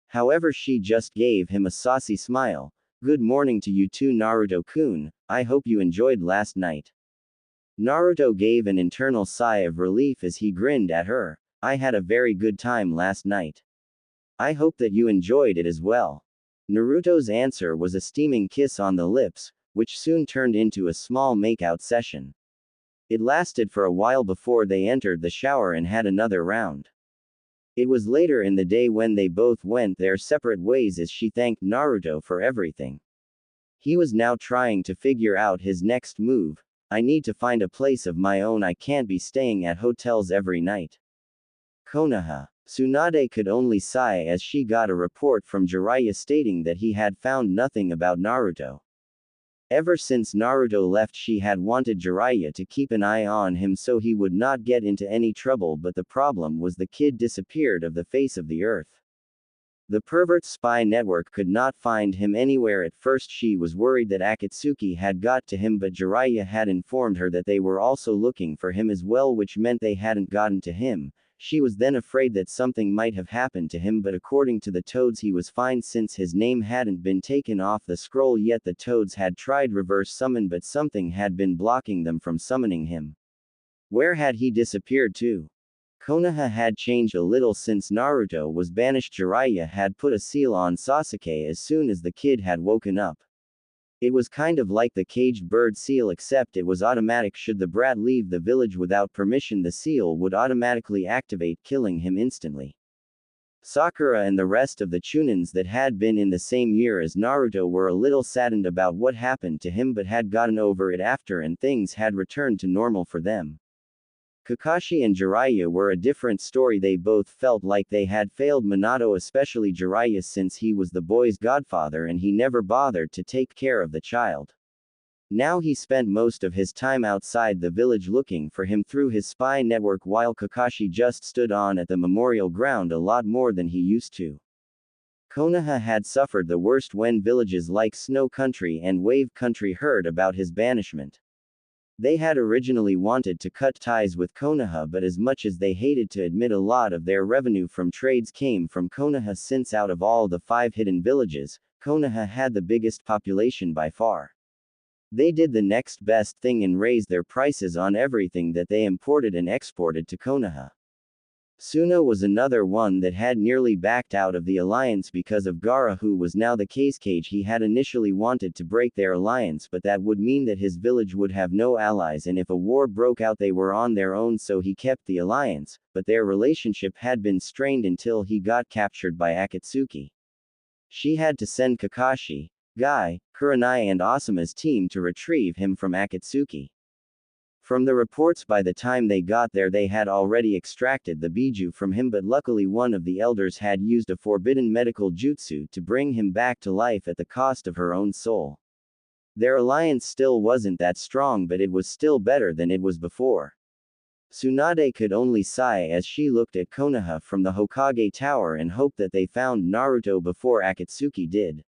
Speaker 1: However, she just gave him a saucy smile. Good morning to you too, Naruto-kun, I hope you enjoyed last night. Naruto gave an internal sigh of relief as he grinned at her. I had a very good time last night. I hope that you enjoyed it as well. Naruto's answer was a steaming kiss on the lips, which soon turned into a small makeout session. It lasted for a while before they entered the shower and had another round. It was later in the day when they both went their separate ways as she thanked Naruto for everything. He was now trying to figure out his next move. I need to find a place of my own, I can't be staying at hotels every night. Konoha. Tsunade could only sigh as she got a report from Jiraiya stating that he had found nothing about Naruto. Ever since Naruto left, she had wanted Jiraiya to keep an eye on him so he would not get into any trouble, but the problem was the kid disappeared off the face of the earth. The pervert spy network could not find him anywhere. At first she was worried that Akatsuki had got to him, but Jiraiya had informed her that they were also looking for him as well, which meant they hadn't gotten to him. She was then afraid that something might have happened to him, but according to the toads he was fine since his name hadn't been taken off the scroll yet. The toads had tried reverse summon, but something had been blocking them from summoning him. Where had he disappeared to? Konoha had changed a little since Naruto was banished. Jiraiya had put a seal on Sasuke as soon as the kid had woken up. It was kind of like the caged bird seal, except it was automatic. Should the brat leave the village without permission, the seal would automatically activate, killing him instantly. Sakura and the rest of the Chunins that had been in the same year as Naruto were a little saddened about what happened to him, but had gotten over it after and things had returned to normal for them. Kakashi and Jiraiya were a different story. They both felt like they had failed Minato, especially Jiraiya since he was the boy's godfather and he never bothered to take care of the child. Now he spent most of his time outside the village looking for him through his spy network, while Kakashi just stood on at the memorial ground a lot more than he used to. Konoha had suffered the worst when villages like Snow Country and Wave Country heard about his banishment. They had originally wanted to cut ties with Konoha, but as much as they hated to admit, a lot of their revenue from trades came from Konoha, since out of all the 5 hidden villages, Konoha had the biggest population by far. They did the next best thing and raised their prices on everything that they imported and exported to Konoha. Suna was another one that had nearly backed out of the alliance because of Gaara, who was now the Kage. He had initially wanted to break their alliance, but that would mean that his village would have no allies, and if a war broke out they were on their own, so he kept the alliance, but their relationship had been strained until he got captured by Akatsuki. She had to send Kakashi, Guy, Kurenai and Asuma's team to retrieve him from Akatsuki. From the reports, by the time they got there they had already extracted the Biju from him, but luckily one of the elders had used a forbidden medical jutsu to bring him back to life at the cost of her own soul. Their alliance still wasn't that strong, but it was still better than it was before. Tsunade could only sigh as she looked at Konoha from the Hokage Tower and hoped that they found Naruto before Akatsuki did.